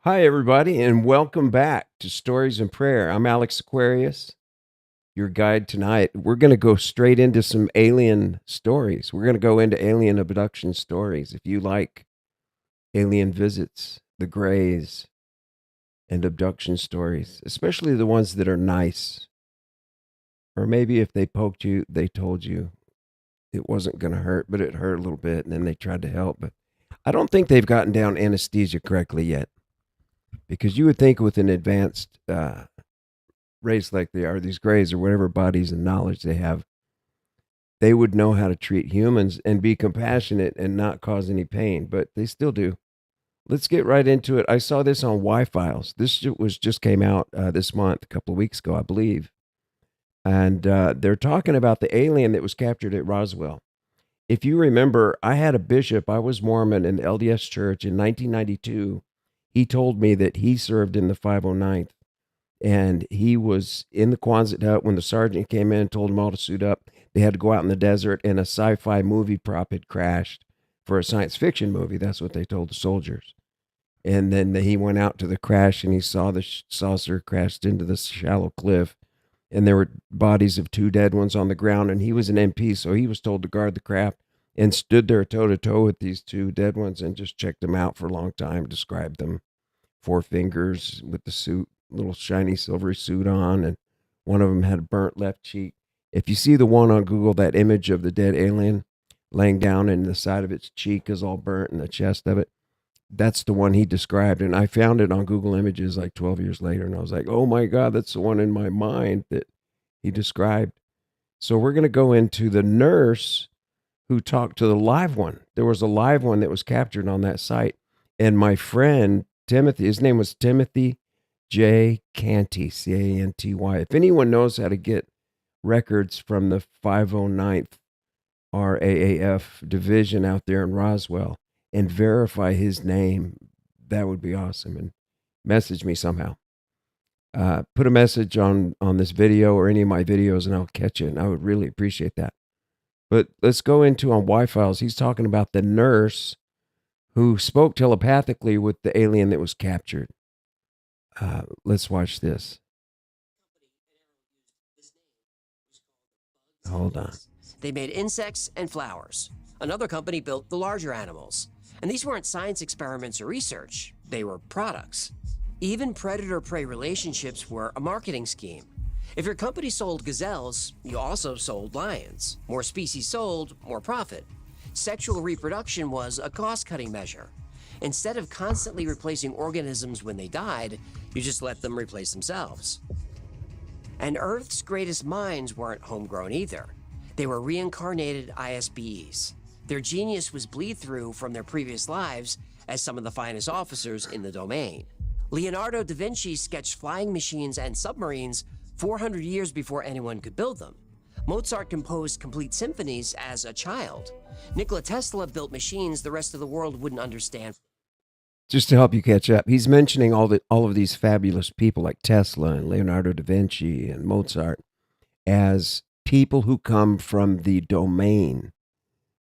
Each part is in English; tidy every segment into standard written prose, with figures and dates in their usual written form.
Hi, everybody, and welcome back to Stories and Prayer. I'm Alex Aquarius, your guide tonight. We're going to go straight into some alien stories. We're going to go into alien abduction stories. If you like alien visits, the Greys, and abduction stories, especially the ones that are nice, or maybe if they poked you, they told you it wasn't going to hurt, but it hurt a little bit, and then they tried to help. But I don't think they've gotten down anesthesia correctly yet. Because you would think with an advanced race like they are, these Greys or whatever bodies and knowledge they have, they would know how to treat humans and be compassionate and not cause any pain, but they still do. Let's get right into it. I saw this on Y-Files. This was just came out this month, a couple of weeks ago, I believe. And they're talking about the alien that was captured at Roswell. If you remember, I had a bishop, I was Mormon in the LDS church in 1992. He told me that he served in the 509th, and he was in the Quonset hut when the sergeant came in and told them all to suit up. They had to go out in the desert, and a sci-fi movie prop had crashed for a science fiction movie. That's what they told the soldiers. And then he went out to the crash, and he saw the saucer crashed into the shallow cliff, and there were bodies of two dead ones on the ground, and he was an MP, so he was told to guard the craft and stood there toe-to-toe with these two dead ones and just checked them out for a long time, described them. 4 fingers with the suit, little shiny silvery suit on, and one of them had a burnt left cheek. If you see the one on Google, that image of the dead alien laying down and the side of its cheek is all burnt and the chest of it, that's the one he described. And I found it on Google Images like 12 years later, and I was like, oh my God, that's the one in my mind that he described. So we're going to go into the nurse who talked to the live one. There was a live one that was captured on that site. And my friend, Timothy, his name was Timothy J. Canty, C-A-N-T-Y. If anyone knows how to get records from the 509th RAAF division out there in Roswell and verify his name, that would be awesome. And message me somehow. Put a message on this video or any of my videos and I'll catch it. And I would really appreciate that. But let's go into on Y-Files. He's talking about the nurse who spoke telepathically with the alien that was captured. Let's watch this. Hold on. They made insects and flowers. Another company built the larger animals. And these weren't science experiments or research. They were products. Even predator-prey relationships were a marketing scheme. If your company sold gazelles, you also sold lions. More species sold, more profit. Sexual reproduction was a cost-cutting measure. Instead of constantly replacing organisms when they died, you just let them replace themselves. And Earth's greatest minds weren't homegrown either. They were reincarnated ISBEs. Their genius was bleed through from their previous lives as some of the finest officers in the domain. Leonardo da Vinci sketched flying machines and submarines 400 years before anyone could build them. Mozart composed complete symphonies as a child. Nikola Tesla built machines the rest of the world wouldn't understand. Just to help you catch up, he's mentioning all of these fabulous people like Tesla and Leonardo da Vinci and Mozart as people who come from the domain,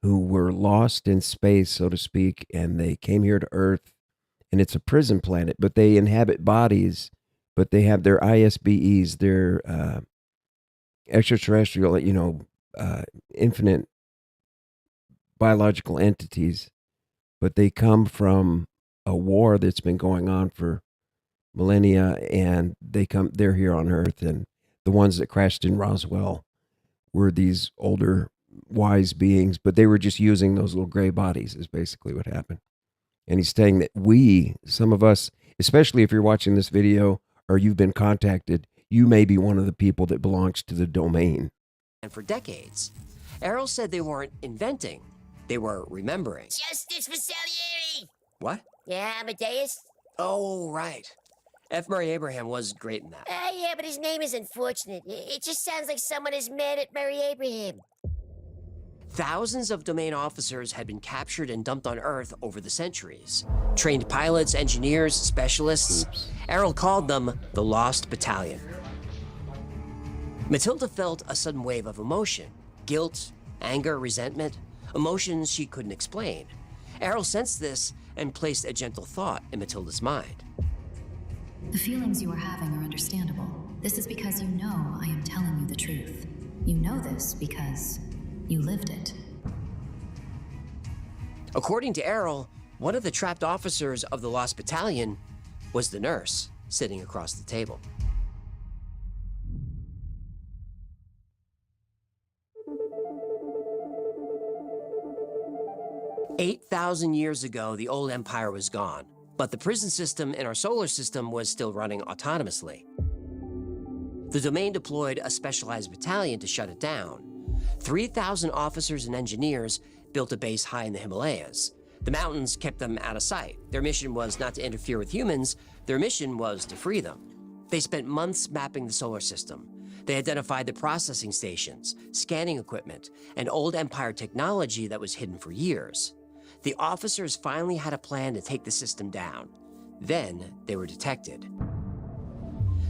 who were lost in space, so to speak, and they came here to Earth, and it's a prison planet, but they inhabit bodies, but they have their ISBEs, their extraterrestrial, infinite biological entities, but they come from a war that's been going on for millennia, and they're here on Earth, and the ones that crashed in Roswell were these older wise beings, but they were just using those little gray bodies is basically what happened. And he's saying that some of us, especially if you're watching this video or you've been contacted, you may be one of the people that belongs to the domain. And for decades, Errol said they weren't inventing, they were remembering. Justice for Salieri! What? Yeah, Amadeus? Oh, right. F. Murray Abraham was great in that. Yeah, but his name is unfortunate. It just sounds like someone is mad at Murray Abraham. Thousands of domain officers had been captured and dumped on Earth over the centuries. Trained pilots, engineers, specialists. Errol called them the Lost Battalion. Matilda felt a sudden wave of emotion. Guilt, anger, resentment. Emotions she couldn't explain. Errol sensed this and placed a gentle thought in Matilda's mind. The feelings you are having are understandable. This is because you know I am telling you the truth. You know this because you lived it. According to Errol, one of the trapped officers of the Lost Battalion was the nurse sitting across the table. "8,000 years ago, the old empire was gone, but the prison system in our solar system was still running autonomously. The domain deployed a specialized battalion to shut it down. 3,000 officers and engineers built a base high in the Himalayas. The mountains kept them out of sight. Their mission was not to interfere with humans. Their mission was to free them. They spent months mapping the solar system. They identified the processing stations, scanning equipment, and old empire technology that was hidden for years. The officers finally had a plan to take the system down. Then they were detected.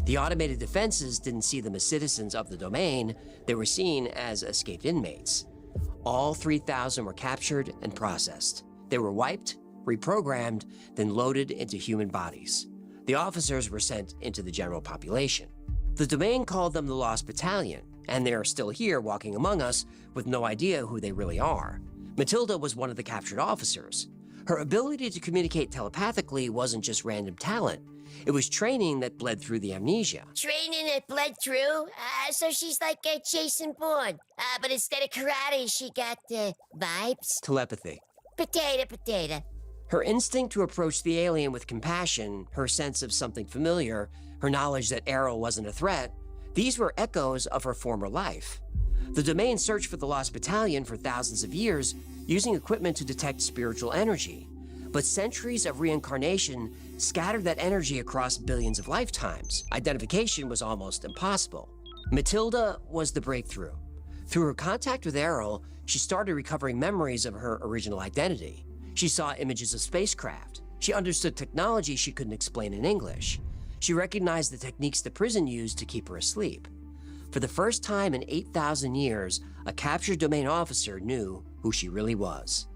The automated defenses didn't see them as citizens of the domain. They were seen as escaped inmates. All 3,000 were captured and processed. They were wiped, reprogrammed, then loaded into human bodies. The officers were sent into the general population. The domain called them the Lost Battalion, and they are still here walking among us with no idea who they really are. Matilda was one of the captured officers. Her ability to communicate telepathically wasn't just random talent. It was training that bled through the amnesia. Training that bled through? So she's like Jason Bourne. But instead of karate, she got vibes? Telepathy. Potato. Her instinct to approach the alien with compassion, her sense of something familiar, her knowledge that Errol wasn't a threat, these were echoes of her former life. The domain searched for the Lost Battalion for thousands of years, using equipment to detect spiritual energy. But centuries of reincarnation scattered that energy across billions of lifetimes. Identification was almost impossible. Matilda was the breakthrough. Through her contact with Errol, she started recovering memories of her original identity. She saw images of spacecraft. She understood technology she couldn't explain in English. She recognized the techniques the prison used to keep her asleep. For the first time in 8,000 years, a captured domain officer knew who she really was.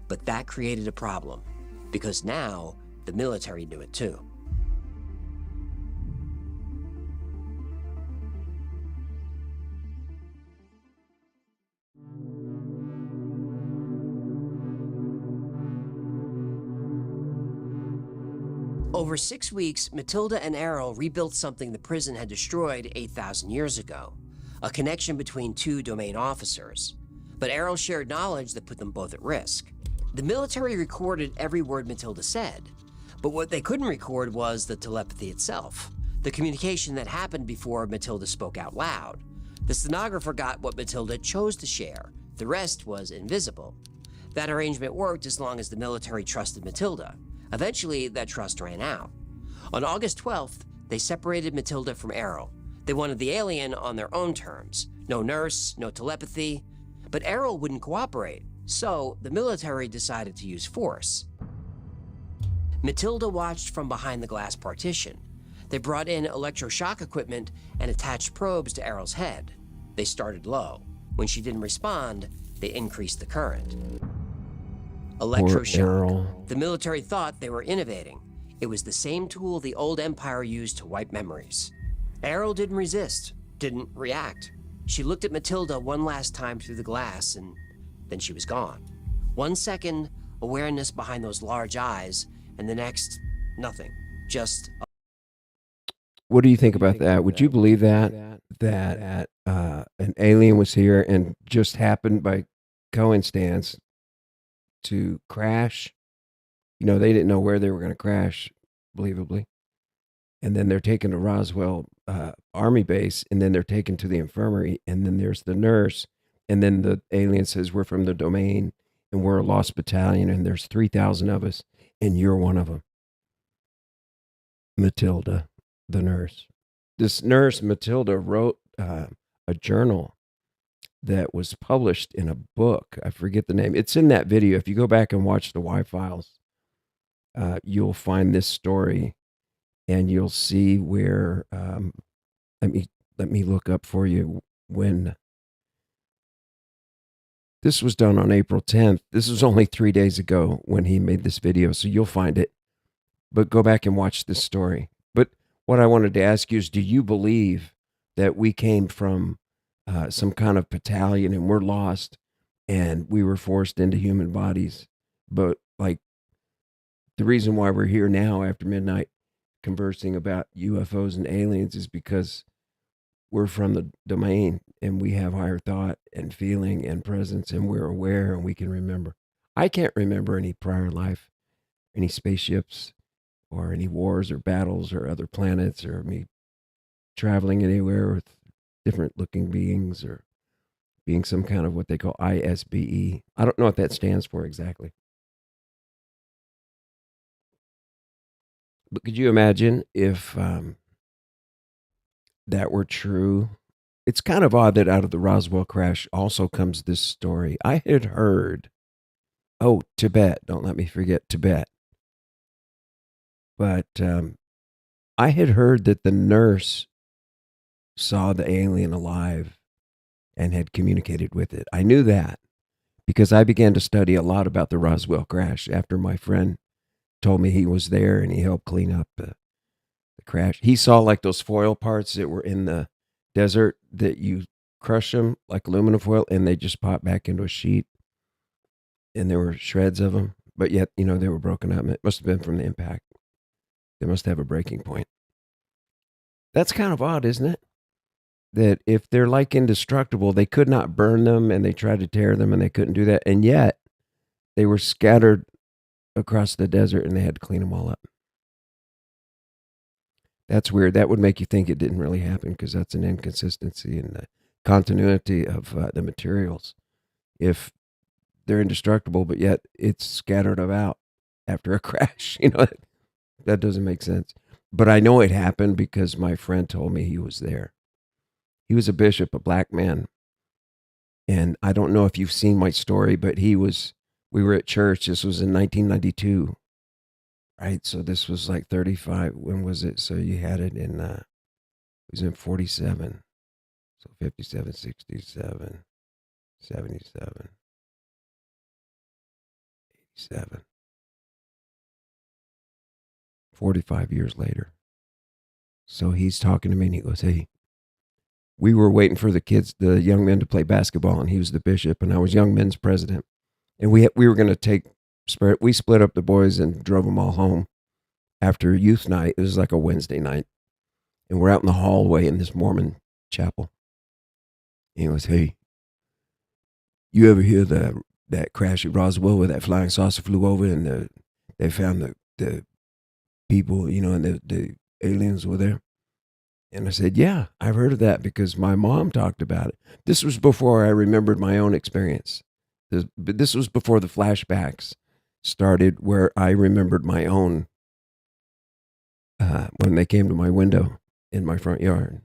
But that created a problem, because now the military knew it too. Over 6 weeks, Matilda and Errol rebuilt something the prison had destroyed 8,000 years ago, a connection between two domain officers. But Errol shared knowledge that put them both at risk. The military recorded every word Matilda said, but what they couldn't record was the telepathy itself, the communication that happened before Matilda spoke out loud. The stenographer got what Matilda chose to share. The rest was invisible. That arrangement worked as long as the military trusted Matilda. Eventually, that trust ran out. On August 12th, they separated Matilda from Errol. They wanted the alien on their own terms. No nurse, no telepathy. But Errol wouldn't cooperate, so the military decided to use force. Matilda watched from behind the glass partition. They brought in electroshock equipment and attached probes to Errol's head. They started low. When she didn't respond, they increased the current. Electroshock. The military thought they were innovating. It was the same tool the old empire used to wipe memories. Errol didn't resist, didn't react. She looked at Matilda one last time through the glass, and then she was gone. 1 second, awareness behind those large eyes, and the next, nothing. Just... What do you think about that? Would you believe that an alien was here and just happened by coincidence to crash? You know, they didn't know where they were going to crash, believably. And then they're taken to Roswell Army base, and then they're taken to the infirmary, and then there's the nurse, and then the alien says, we're from the domain, and we're a lost battalion, and there's 3,000 of us, and you're one of them. Matilda, the nurse. This nurse, Matilda, wrote a journal that was published in a book. I forget the name. It's in that video. If you go back and watch the Y Files, you'll find this story, and you'll see where. Let me look up for you when. This was done on April 10th. This was only 3 days ago when he made this video, so you'll find it. But go back and watch this story. But what I wanted to ask you is, do you believe that we came from some kind of battalion and we're lost and we were forced into human bodies? But like the reason why we're here now after midnight conversing about UFOs and aliens is because we're from the domain and we have higher thought and feeling and presence and we're aware and we can remember. I can't remember any prior life, any spaceships or any wars or battles or other planets or me traveling anywhere with different looking beings or being some kind of what they call ISBE. I don't know what that stands for exactly. But could you imagine if that were true? It's kind of odd that out of the Roswell crash also comes this story. I had heard, oh, Tibet, don't let me forget Tibet. But I had heard that the nurse saw the alien alive and had communicated with it. I knew that because I began to study a lot about the Roswell crash after my friend told me he was there and he helped clean up the crash. He saw like those foil parts that were in the desert that you crush them like aluminum foil and they just pop back into a sheet. And there were shreds of them, but yet, you know, they were broken up. It must have been from the impact. They must have a breaking point. That's kind of odd, isn't it? That if they're like indestructible, they could not burn them and they tried to tear them and they couldn't do that. And yet they were scattered across the desert and they had to clean them all up. That's weird. That would make you think it didn't really happen because that's an inconsistency in the continuity of the materials. If they're indestructible, but yet it's scattered about after a crash, you know, that doesn't make sense. But I know it happened because my friend told me he was there. He was a bishop, a black man. And I don't know if you've seen my story, but we were at church. This was in 1992, right? So this was like 35. When was it? So you had it in, it was in 47. So 57, 67, 77, 87. 45 years later. So he's talking to me and he goes, hey, we were waiting for the young men to play basketball, and he was the bishop, and I was young men's president. And we were going to we split up the boys and drove them all home after youth night. It was like a Wednesday night. And we're out in the hallway in this Mormon chapel. And he goes, hey, you ever hear that crash at Roswell where that flying saucer flew over and they found the people, you know, and the aliens were there? And I said, yeah, I've heard of that because my mom talked about it. This was before I remembered my own experience. This was before the flashbacks started where I remembered my own when they came to my window in my front yard.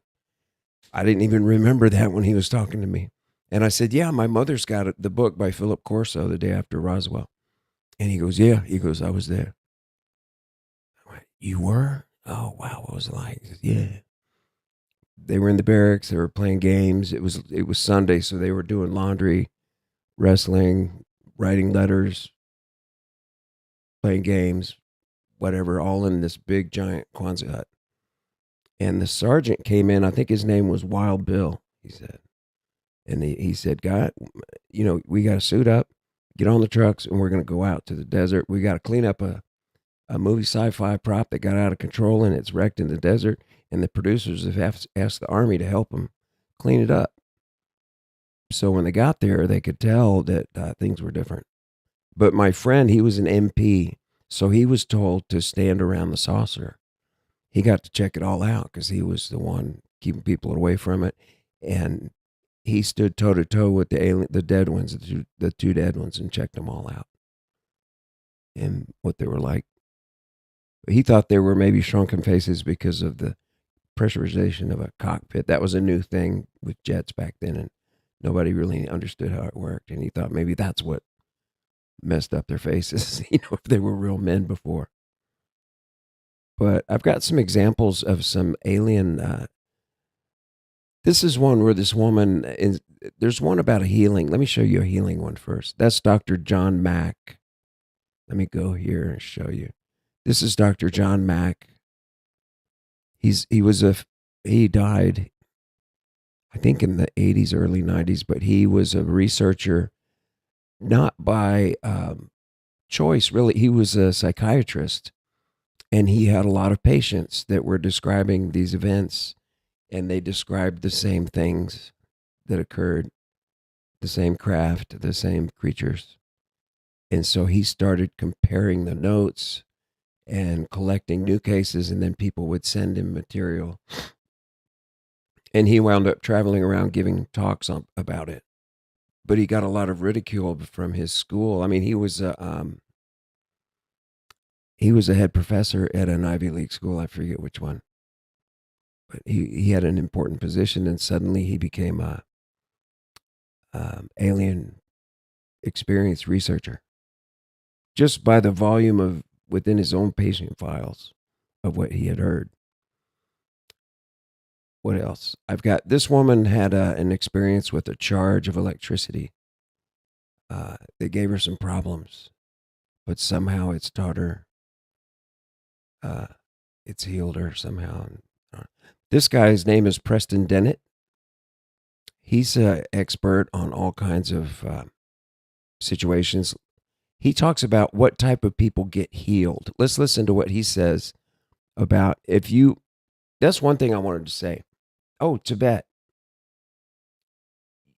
I didn't even remember that when he was talking to me. And I said, yeah, my mother's got the book by Philip Corso, The Day After Roswell. And he goes, yeah. He goes, I was there. I went, you were? Oh, wow. What was it like? He said, yeah. They were in the barracks. They were playing games. It was Sunday, so they were doing laundry, wrestling, writing letters, playing games, whatever, all in this big, giant Quonset hut. And the sergeant came in. I think his name was Wild Bill, he said. And he said, God, you know, we got to suit up, get on the trucks, and we're going to go out to the desert. We got to clean up a movie sci-fi prop that got out of control, and it's wrecked in the desert. And the producers have asked the Army to help them clean it up. So when they got there, they could tell that things were different. But my friend, he was an MP, so he was told to stand around the saucer. He got to check it all out because he was the one keeping people away from it. And he stood toe-to-toe with the dead ones, the two dead ones, and checked them all out and what they were like. He thought they were maybe shrunken faces because of the pressurization of a cockpit. That was a new thing with jets back then, and nobody really understood how it worked. And he thought maybe that's what messed up their faces, you know, if they were real men before. But I've got some examples of some alien. This is one where this woman is. There's one about a healing. Let me show you a healing one first. That's Dr. John Mack. Let me go here and show you. This is Dr. John Mack. He died, I think, in the 80s, early 90s, but he was a researcher, not by choice, really. He was a psychiatrist, and he had a lot of patients that were describing these events, and they described the same things that occurred, the same craft, the same creatures. And so he started comparing the notes and collecting new cases, and then people would send him material. And he wound up traveling around giving talks about it. But he got a lot of ridicule from his school. I mean, he was a head professor at an Ivy League school. I forget which one. But he had an important position, and suddenly he became a alien experience researcher, just by the volume of within his own patient files of what he had heard. What else? I've got this woman had an experience with a charge of electricity. They gave her some problems, but somehow it's taught her, it's healed her somehow. This guy's name is Preston Dennett. He's an expert on all kinds of situations. He talks about what type of people get healed. Let's listen to what he says about that's one thing I wanted to say. Oh, Tibet.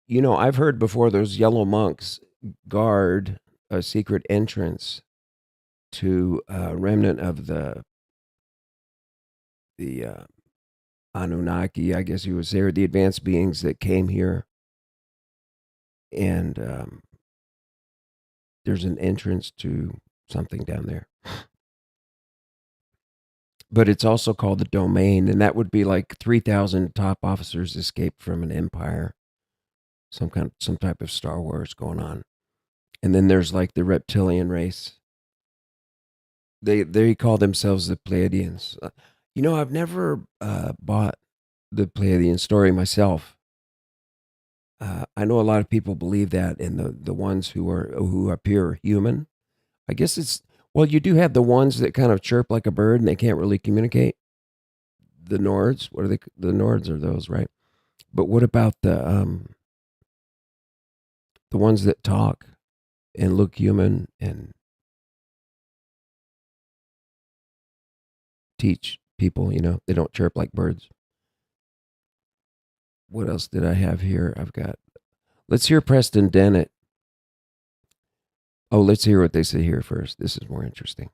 You know, I've heard before those yellow monks guard a secret entrance to a remnant of the Anunnaki, I guess you would say, or the advanced beings that came here. And there's an entrance to something down there. But it's also called the domain, and that would be like 3,000 top officers escaped from an empire, some type of Star Wars going on. And then there's like the reptilian race. They call themselves the Pleiadians. You know, I've never bought the Pleiadian story myself. I know a lot of people believe that, and the ones who appear human. I guess you do have the ones that kind of chirp like a bird and they can't really communicate. The Nords, what are they? The Nords are those, right? But what about the ones that talk and look human and teach people? You know, they don't chirp like birds. What else did I have here? Let's hear Preston Dennett. Oh, let's hear what they say here first. This is more interesting.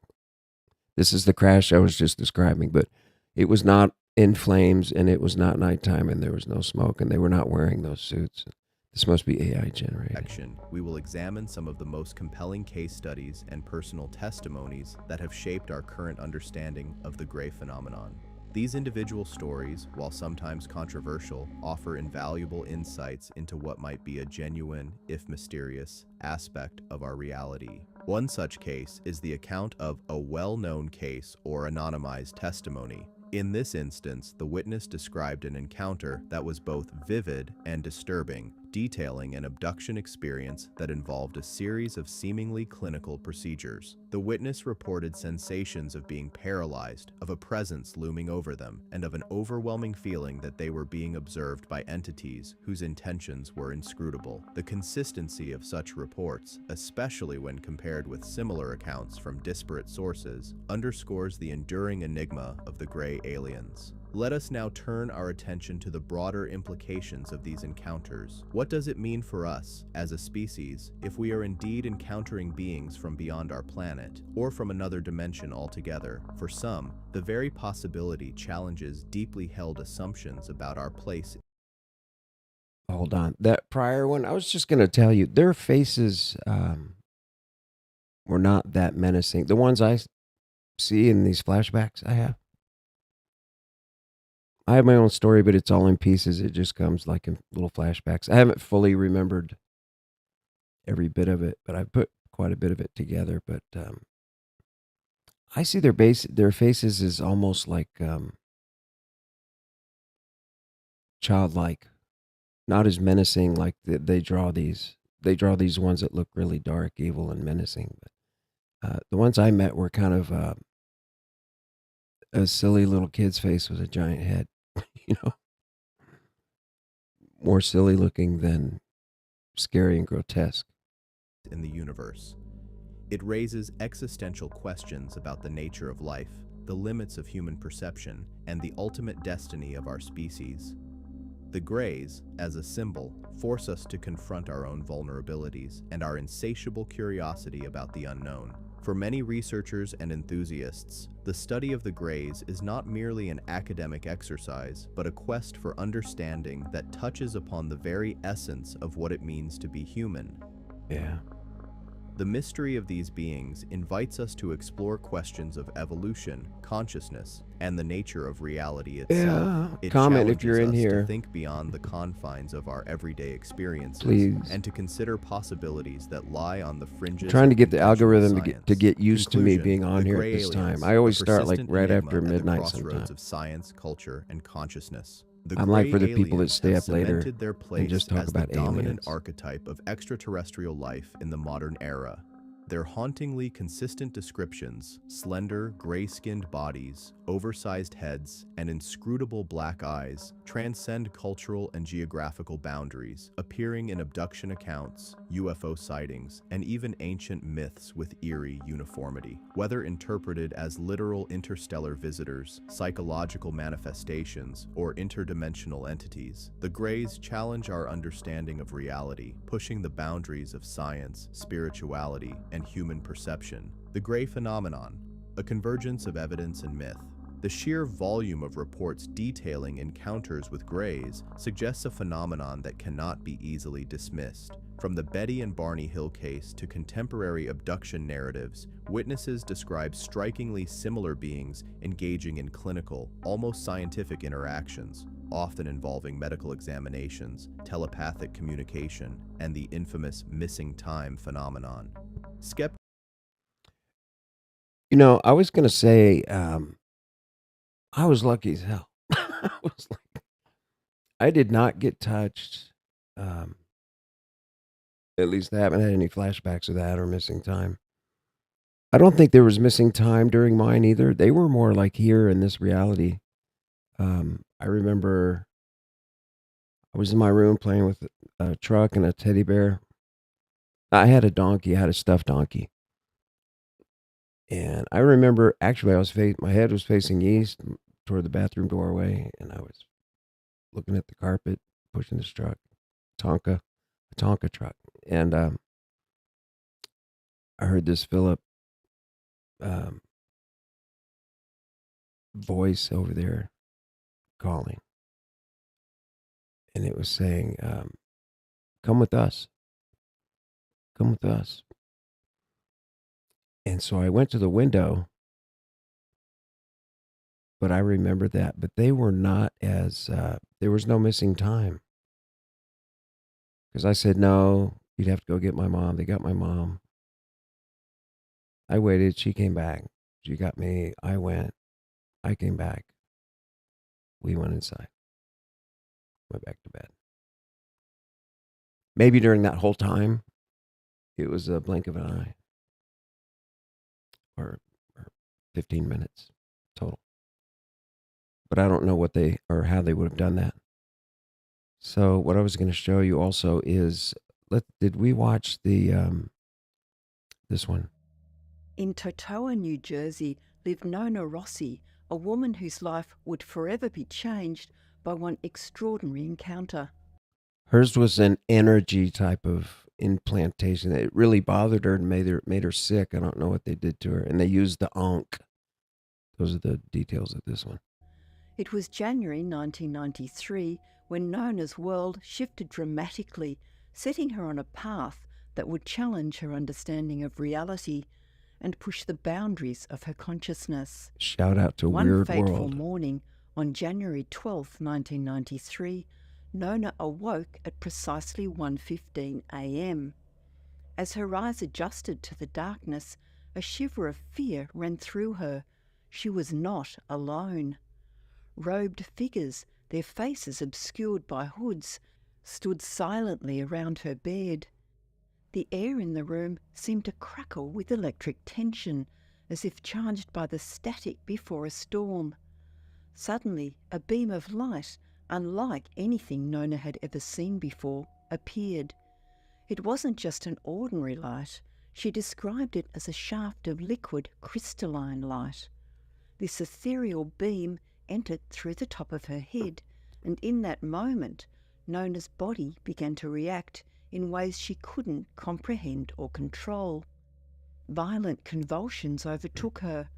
This is the crash I was just describing, but it was not in flames, and it was not nighttime, and there was no smoke, and they were not wearing those suits. This must be AI generated. We will examine some of the most compelling case studies and personal testimonies that have shaped our current understanding of the Gray phenomenon. These individual stories, while sometimes controversial, offer invaluable insights into what might be a genuine, if mysterious, aspect of our reality. One such case is the account of a well-known case or anonymized testimony. In this instance, the witness described an encounter that was both vivid and disturbing, detailing an abduction experience that involved a series of seemingly clinical procedures. The witness reported sensations of being paralyzed, of a presence looming over them, and of an overwhelming feeling that they were being observed by entities whose intentions were inscrutable. The consistency of such reports, especially when compared with similar accounts from disparate sources, underscores the enduring enigma of the Gray aliens. Let us now turn our attention to the broader implications of these encounters. What does it mean for us, as a species, if we are indeed encountering beings from beyond our planet, or from another dimension altogether? For some, the very possibility challenges deeply held assumptions about our place. Hold on. That prior one, I was just going to tell you, their faces were not that menacing. The ones I see in these flashbacks I have my own story, but it's all in pieces. It just comes like in little flashbacks. I haven't fully remembered every bit of it, but I put quite a bit of it together. But I see their faces is almost like childlike, not as menacing. Like they draw these ones that look really dark, evil, and menacing. But the ones I met were kind of a silly little kid's face with a giant head. You know, more silly looking than scary and grotesque. In the universe. It raises existential questions about the nature of life, the limits of human perception, and the ultimate destiny of our species. The Greys, as a symbol, force us to confront our own vulnerabilities and our insatiable curiosity about the unknown. For many researchers and enthusiasts, the study of the Greys is not merely an academic exercise, but a quest for understanding that touches upon the very essence of what it means to be human. Yeah. The mystery of these beings invites us to explore questions of evolution, consciousness, and the nature of reality itself. Yeah. It Comment if you're in challenges us here. to think beyond the confines of our everyday experiences, Please. and to consider possibilities that lie on the fringes. I'm trying to of get the conventional algorithm to get used to me Conclusion, being on the here at gray this time. aliens, I always a start like persistent right enigma after at the midnight crossroads sometimes. of science, culture, and consciousness. The I'm like gray for the people that aliens stay have up later cemented their place and just talk as about the dominant aliens. archetype of extraterrestrial life in the modern era. Their hauntingly consistent descriptions, slender, gray-skinned bodies, oversized heads, and inscrutable black eyes, transcend cultural and geographical boundaries, appearing in abduction accounts, UFO sightings, and even ancient myths with eerie uniformity. Whether interpreted as literal interstellar visitors, psychological manifestations, or interdimensional entities, the Greys challenge our understanding of reality, pushing the boundaries of science, spirituality, and human perception. The Grey phenomenon, a convergence of evidence and myth. The sheer volume of reports detailing encounters with Greys suggests a phenomenon that cannot be easily dismissed. From the Betty and Barney Hill case to contemporary abduction narratives, witnesses describe strikingly similar beings engaging in clinical, almost scientific interactions, often involving medical examinations, telepathic communication, and the infamous missing time phenomenon. You know, I was going to say, I was lucky as hell. I did not get touched. At least I haven't had any flashbacks of that or missing time. I don't think there was missing time during mine either. They were more like here in this reality. I remember I was in my room playing with a truck and a teddy bear. I had a donkey. I had a stuffed donkey. And I remember actually my head was facing east toward the bathroom doorway, and I was looking at the carpet, pushing this truck, a Tonka truck. And I heard this Philip voice over there calling. And it was saying, come with us. Come with us. And so I went to the window, but I remember that. But they were not as, there was no missing time. Because I said, no, you'd have to go get my mom. They got my mom. I waited. She came back. She got me. I went. I came back. We went inside. Went back to bed. Maybe during that whole time, it was a blink of an eye. Or 15 minutes total. But I don't know what they or how they would have done that. So what I was going to show you also is, did we watch the this one? In Totowa, New Jersey, lived Nona Rossi, a woman whose life would forever be changed by one extraordinary encounter. Hers was an energy type of implantation. It really bothered her and made her sick. I don't know what they did to her. And they used the ankh. Those are the details of this one. It was January 1993 when Nona's world shifted dramatically, setting her on a path that would challenge her understanding of reality and push the boundaries of her consciousness. Shout out to One Weird fateful World. morning on January 12, 1993, Nona awoke at precisely 1:15 a.m. As her eyes adjusted to the darkness, a shiver of fear ran through her. She was not alone. Robed figures, their faces obscured by hoods, stood silently around her bed. The air in the room seemed to crackle with electric tension as if charged by the static before a storm. Suddenly, a beam of light, unlike anything Nona had ever seen before, appeared. It wasn't just an ordinary light. She described it as a shaft of liquid, crystalline light. This ethereal beam entered through the top of her head, and in that moment, Nona's body began to react in ways she couldn't comprehend or control. Violent convulsions overtook her.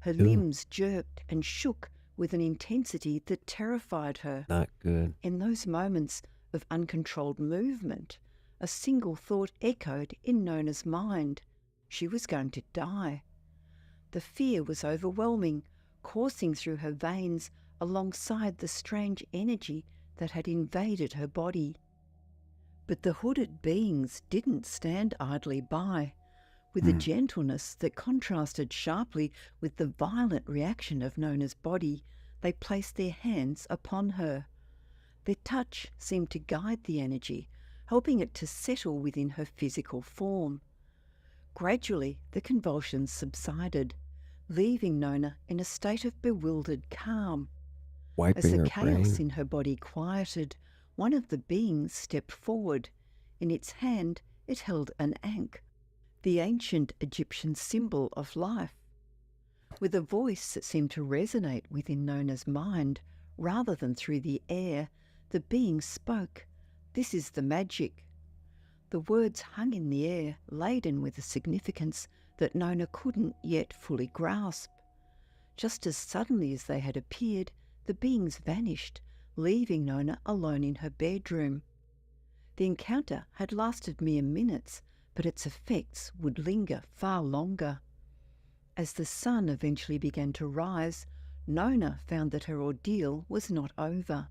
Her limbs jerked and shook with an intensity that terrified her. Not good. In those moments of uncontrolled movement, a single thought echoed in Nona's mind. She was going to die. The fear was overwhelming, coursing through her veins alongside the strange energy that had invaded her body. But the hooded beings didn't stand idly by. With a gentleness that contrasted sharply with the violent reaction of Nona's body, they placed their hands upon her. Their touch seemed to guide the energy, helping it to settle within her physical form. Gradually, the convulsions subsided, leaving Nona in a state of bewildered calm. As Wiping the her chaos brain. in her body quieted, one of the beings stepped forward. In its hand, it held an ankh, the ancient Egyptian symbol of life. With a voice that seemed to resonate within Nona's mind, rather than through the air, the being spoke. "This is the magic." The words hung in the air, laden with a significance that Nona couldn't yet fully grasp. Just as suddenly as they had appeared, the beings vanished, leaving Nona alone in her bedroom. The encounter had lasted mere minutes, but its effects would linger far longer. As the sun eventually began to rise, Nona found that her ordeal was not over.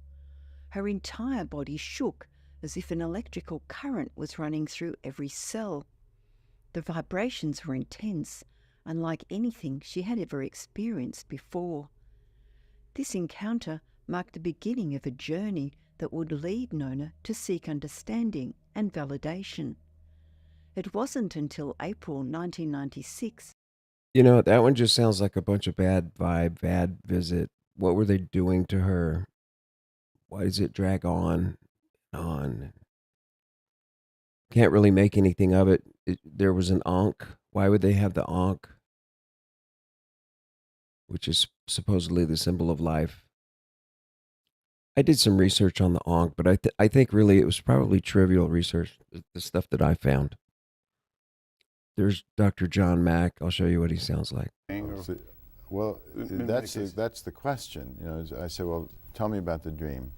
Her entire body shook as if an electrical current was running through every cell. The vibrations were intense, unlike anything she had ever experienced before. This encounter marked the beginning of a journey that would lead Nona to seek understanding and validation. It wasn't until April 1996. You know, that one just sounds like a bunch of bad vibe, bad visit. What were they doing to her? Why does it drag on and on? Can't really make anything of it. There was an ankh. Why would they have the ankh? Which is supposedly the symbol of life. I did some research on the ankh, but I think really it was probably trivial research, the stuff that I found. There's Dr. John Mack. I'll show you what he sounds like. Well, that's the question. You know, I say, well, tell me about the dream.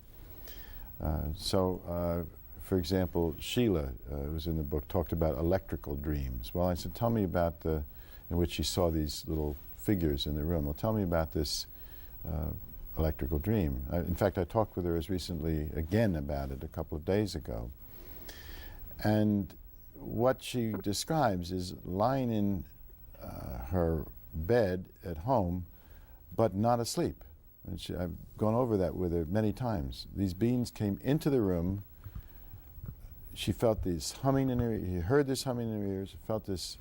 For example, Sheila, who was in the book, talked about electrical dreams. Well, I said, tell me about in which she saw these little figures in the room. Well, tell me about this electrical dream. In fact, I talked with her as recently again about it a couple of days ago. And what she describes is lying in her bed at home, but not asleep. And I've gone over that with her many times. These beings came into the room. She felt this humming in her ears. She heard this humming in her ears, felt this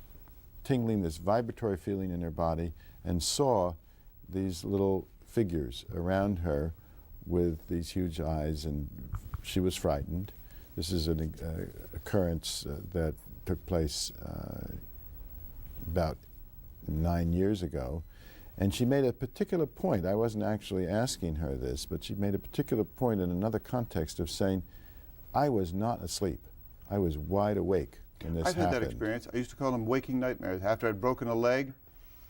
tingling, this vibratory feeling in her body, and saw these little figures around her with these huge eyes, and she was frightened. This is an occurrence that took place about 9 years ago. And she made a particular point. I wasn't actually asking her this, but she made a particular point in another context of saying, I was not asleep. I was wide awake when this happened. I've had that experience. I used to call them waking nightmares. After I'd broken a leg,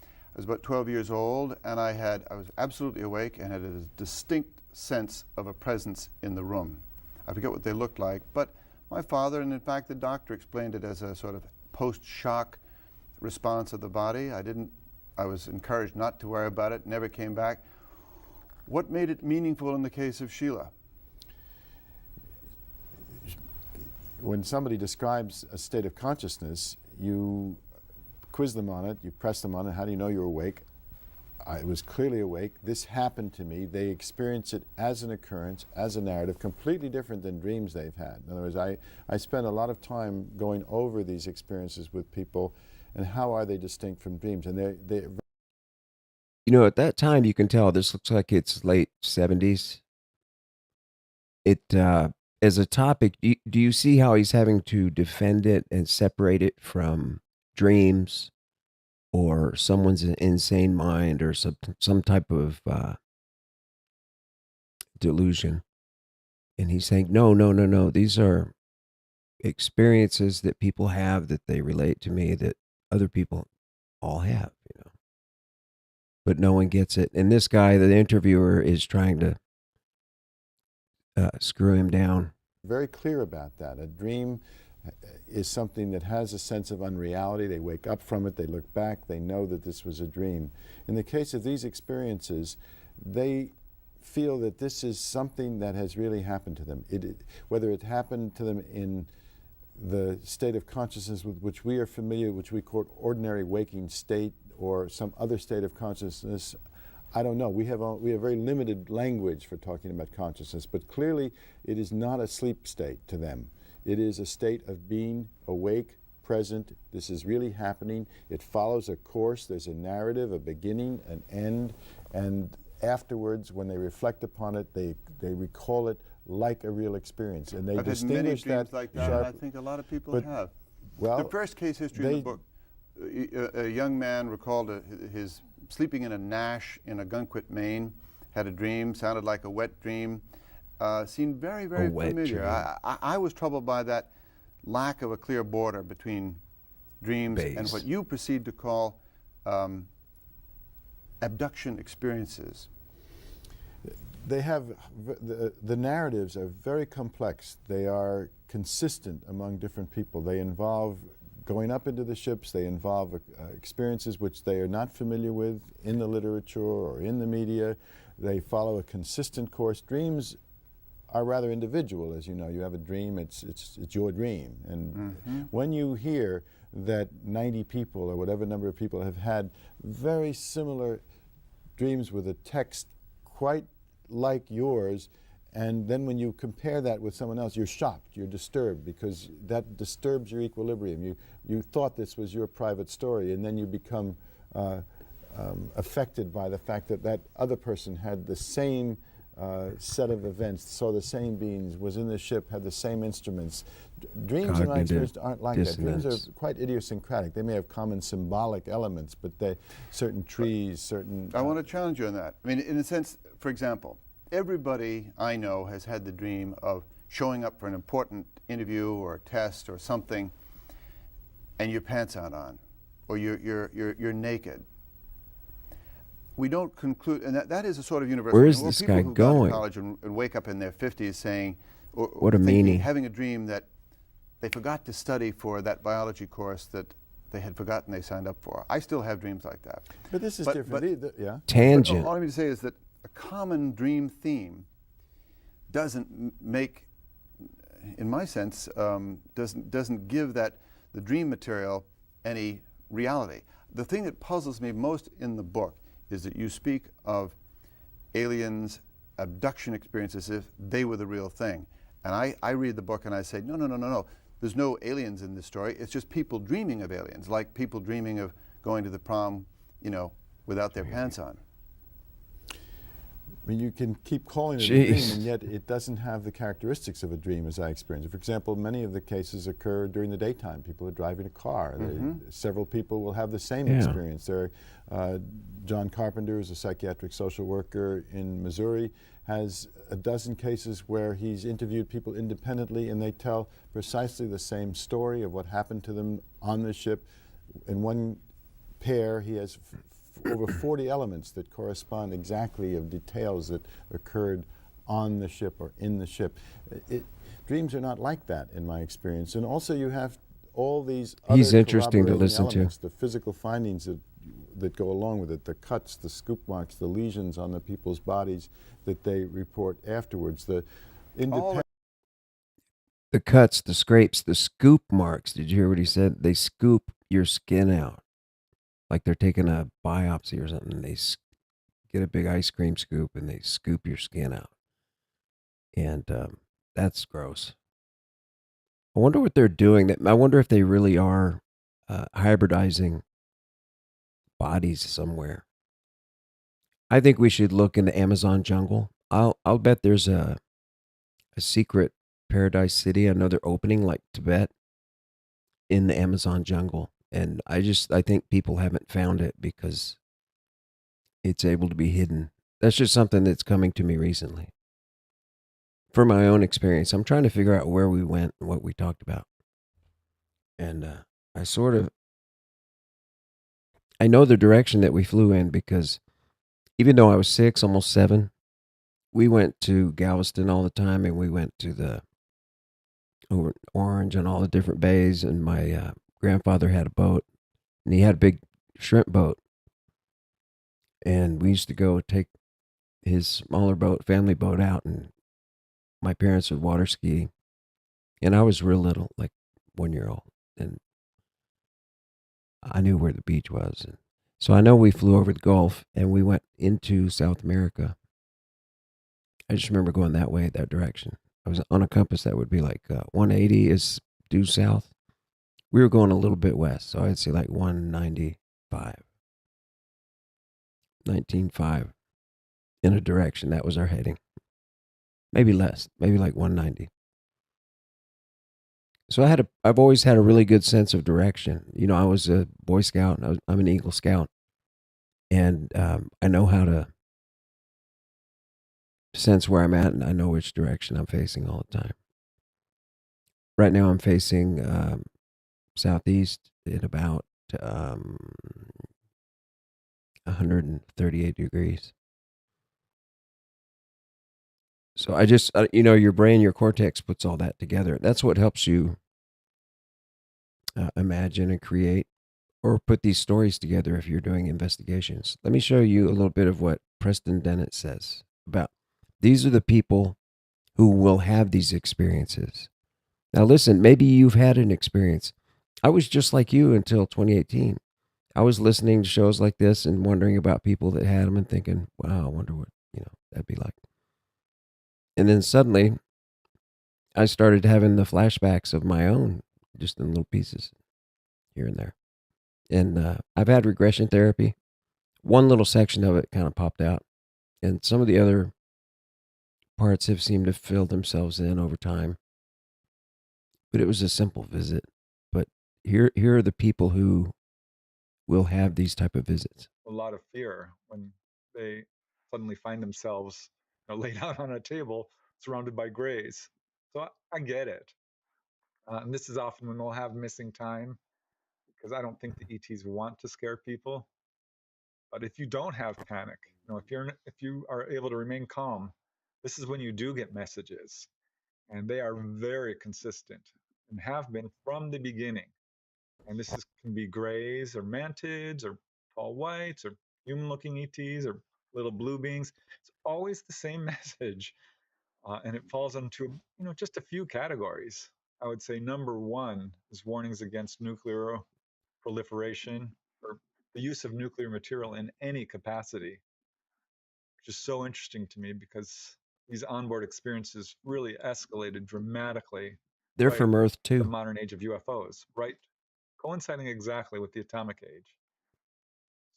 I was about 12 years old, and I was absolutely awake and had a distinct sense of a presence in the room. I forget what they looked like, but my father, and in fact the doctor, explained it as a sort of post-shock response of the body. I was encouraged not to worry about it, never came back. What made it meaningful in the case of Sheila? When somebody describes a state of consciousness, you quiz them on it, you press them on it. How do you know you're awake? I was clearly awake. This happened to me. They experience it as an occurrence, as a narrative, completely different than dreams they've had. In other words, I spend a lot of time going over these experiences with people and how are they distinct from dreams. And they're You know, at that time, you can tell this looks like it's late 70s. It, as a topic, do you see how he's having to defend it and separate it from dreams or someone's insane mind or some type of delusion? And he's saying, no, no, no, no. These are experiences that people have that they relate to me that other people all have, you know. But no one gets it. And this guy, the interviewer, is trying to screw him down. Very clear about that. A dream is something that has a sense of unreality. They wake up from it, they look back, they know that this was a dream. In the case of these experiences, they feel that this is something that has really happened to them. Whether it happened to them in the state of consciousness with which we are familiar, which we call ordinary waking state, or some other state of consciousness, I don't know. We have very limited language for talking about consciousness, but clearly it is not a sleep state to them. It is a state of being awake, present. This is really happening. It follows a course. There's a narrative, a beginning, an end, and afterwards, when they reflect upon it, they recall it like a real experience, and they I've had many distinguish dreams that like that. sharp. I think a lot of people but- have. Well, The first case history in the book, a young man recalled his sleeping in a nash in Algonquin, Maine, had a dream, sounded like a wet dream, seemed very, very wet familiar. dream. I was troubled by that lack of a clear border between dreams and Base. what you proceed to call abduction experiences. They have, the narratives are very complex. They are consistent among different people. They involve going up into the ships. They involve experiences which they are not familiar with in the literature or in the media. They follow a consistent course. Dreams are rather individual, as you know. You have a dream, it's your dream. And when you hear that 90 people or whatever number of people have had very similar dreams with a text quite like yours, and then when you compare that with someone else, you're shocked, you're disturbed, because that disturbs your equilibrium. You thought this was your private story, and then you become affected by the fact that that other person had the same set of events, saw the same beings, was in the ship, had the same instruments. Dreams, in my experience, aren't like that. Dreams are quite idiosyncratic. They may have common symbolic elements, but certain trees, certain... I want to challenge you on that. I mean, in a sense, for example, everybody I know has had the dream of showing up for an important interview or a test or something, and your pants aren't on, or you're naked. We don't conclude, and that is a sort of universal. Where is this guy people who going? go to college and wake up in their 50s saying, or What a thinking, meanie. having a dream that they forgot to study for that biology course that they had forgotten they signed up for. I still have dreams like that. But this is different. Yeah. Tangent. All I mean to say is that a common dream theme doesn't make, in my sense, doesn't give the dream material any reality. The thing that puzzles me most in the book is that you speak of aliens' abduction experiences as if they were the real thing. And I read the book and I say, no, no, no, no, no. There's no aliens in this story. It's just people dreaming of aliens, like people dreaming of going to the prom, you know, without their pants on. I mean, you can keep calling it a dream, Jeez. and yet it doesn't have the characteristics of a dream as I experience it. For example, many of the cases occur during the daytime. People are driving a car. Several people will have the same experience. John Carpenter is a psychiatric social worker in Missouri, has a dozen cases where he's interviewed people independently, and they tell precisely the same story of what happened to them on the ship. In one pair, he has over 40 elements that correspond exactly of details that occurred on the ship or in the ship. Dreams are not like that in my experience. And also you have all these He's other interesting to corroborating listen to. elements, the physical findings that go along with it, the cuts, the scoop marks, the lesions on the people's bodies that they report afterwards. The cuts, the scrapes, the scoop marks. Did you hear what he said? They scoop your skin out. Like they're taking a biopsy or something. They get a big ice cream scoop and they scoop your skin out. And that's gross. I wonder what they're doing. I wonder if they really are hybridizing bodies somewhere. I think we should look in the Amazon jungle. I'll bet there's a secret paradise city. I know they're opening like Tibet in the Amazon jungle. And I think people haven't found it because it's able to be hidden. That's just something that's coming to me recently. From my own experience, I'm trying to figure out where we went and what we talked about. And I sort of I know the direction that we flew in because even though I was 6, almost 7, we went to Galveston all the time, and we went to the over Orange and all the different bays. And my grandfather had a boat, and he had a big shrimp boat, and we used to go take his smaller boat, family boat, out, and my parents would water ski, and I was real little, like 1 year old, and I knew where the beach was. And so I know we flew over the Gulf, and we went into South America. I just remember going that way, that direction. I was on a compass that would be like 180 is due south. We were going a little bit west, so I'd say like 195, 19.5 in a direction. That was our heading. Maybe less, maybe like 190. So I've always had a really good sense of direction. You know, I was a Boy Scout, and I'm an Eagle Scout, and I know how to sense where I'm at, and I know which direction I'm facing all the time. Right now, I'm facing southeast at about 138 degrees. So I just, your brain, your cortex puts all that together. That's what helps you imagine and create or put these stories together if you're doing investigations. Let me show you a little bit of what Preston Dennett says about these are the people who will have these experiences. Now, listen, maybe you've had an experience. I was just like you until 2018. I was listening to shows like this and wondering about people that had them and thinking, wow, I wonder what, that'd be like. And then suddenly I started having the flashbacks of my own, just in little pieces here and there. And I've had regression therapy. One little section of it kind of popped out, and some of the other parts have seemed to fill themselves in over time. But it was a simple visit. But here are the people who will have these type of visits. A lot of fear when they suddenly find themselves laid out on a table surrounded by grays. So I get it. And this is often when we'll have missing time, because I don't think the ETs want to scare people. But if you don't have panic, if you are able to remain calm, this is when you do get messages, and they are very consistent and have been from the beginning. And can be grays or mantids or tall whites or human-looking ETs or little blue beings. It's always the same message, and it falls into just a few categories. I would say number one is warnings against nuclear proliferation or the use of nuclear material in any capacity, which is so interesting to me because these onboard experiences really escalated dramatically. They're right from Earth at the too. modern age of UFOs, right? Coinciding exactly with the atomic age.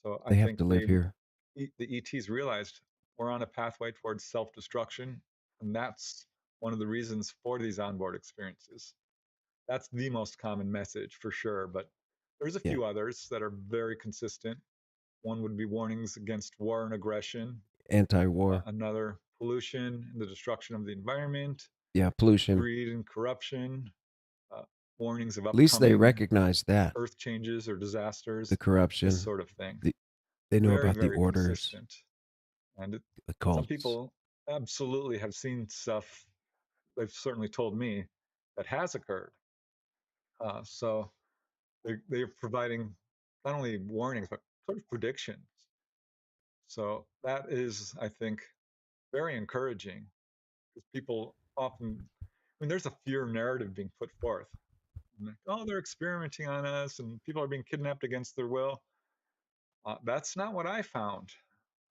So I They have think to live here. the ETs realized we're on a pathway towards self-destruction, and that's one of the reasons for these onboard experiences. That's the most common message for sure, but there's a few others that are very consistent. One would be warnings against war and aggression. Anti-war. Another, pollution and the destruction of the environment. Yeah, pollution. Greed and corruption. Warnings of At least they upcoming recognize that. earth changes or disasters. The corruption. This sort of thing. They know very, about the very orders. consistent. And The cults. Some people absolutely have seen stuff, they've certainly told me, that has occurred. So they're providing not only warnings, but sort of predictions. So that is, I think, very encouraging, because people often, there's a fear narrative being put forth. Like, oh, they're experimenting on us and people are being kidnapped against their will. That's not what I found.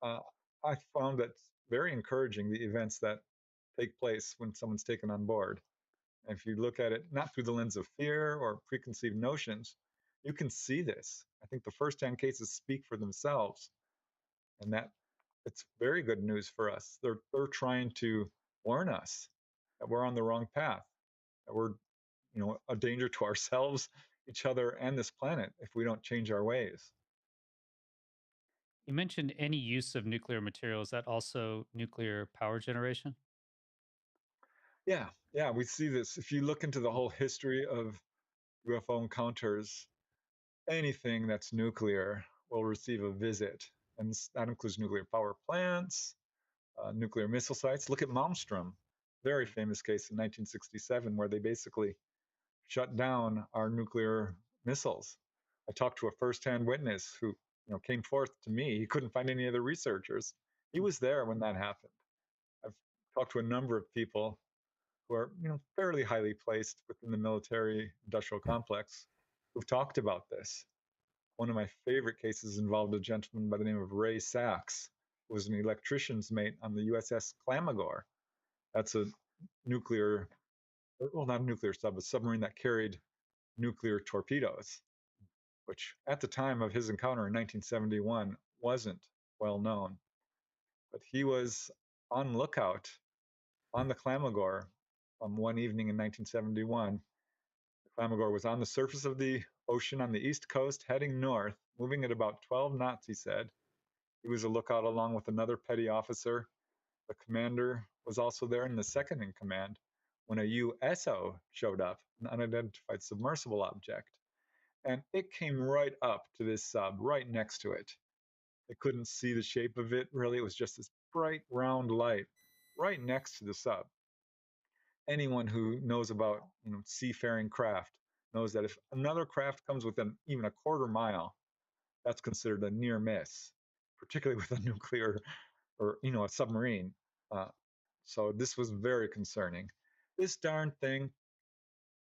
I found that very encouraging, the events that take place when someone's taken on board. And if you look at it not through the lens of fear or preconceived notions, you can see this. I think the first-hand cases speak for themselves, and that it's very good news for us. They're trying to warn us that we're on the wrong path, that we're, a danger to ourselves, each other, and this planet if we don't change our ways. You mentioned any use of nuclear material. Is that also nuclear power generation? Yeah, we see this. If you look into the whole history of UFO encounters, anything that's nuclear will receive a visit. And that includes nuclear power plants, nuclear missile sites. Look at Malmstrom, very famous case in 1967, where they basically shut down our nuclear missiles. I talked to a firsthand witness who came forth to me. He couldn't find any other researchers. He was there when that happened. I've talked to a number of people who are fairly highly placed within the military industrial complex who've talked about this. One of my favorite cases involved a gentleman by the name of Ray Sachs, who was an electrician's mate on the USS Clamagore. That's a nuclear, well, not a nuclear sub, a submarine that carried nuclear torpedoes, which at the time of his encounter in 1971 wasn't well known. But he was on lookout on the Clamagore one evening in 1971. The Clamagore was on the surface of the ocean on the east coast, heading north, moving at about 12 knots, he said. He was a lookout along with another petty officer. The commander was also there in the second in command when a USO showed up, an unidentified submersible object. And it came right up to this sub, right next to it. They couldn't see the shape of it, really. It was just this bright, round light right next to the sub. Anyone who knows about seafaring craft knows that if another craft comes within even a quarter mile, that's considered a near miss, particularly with a nuclear or a submarine. So this was very concerning. This darn thing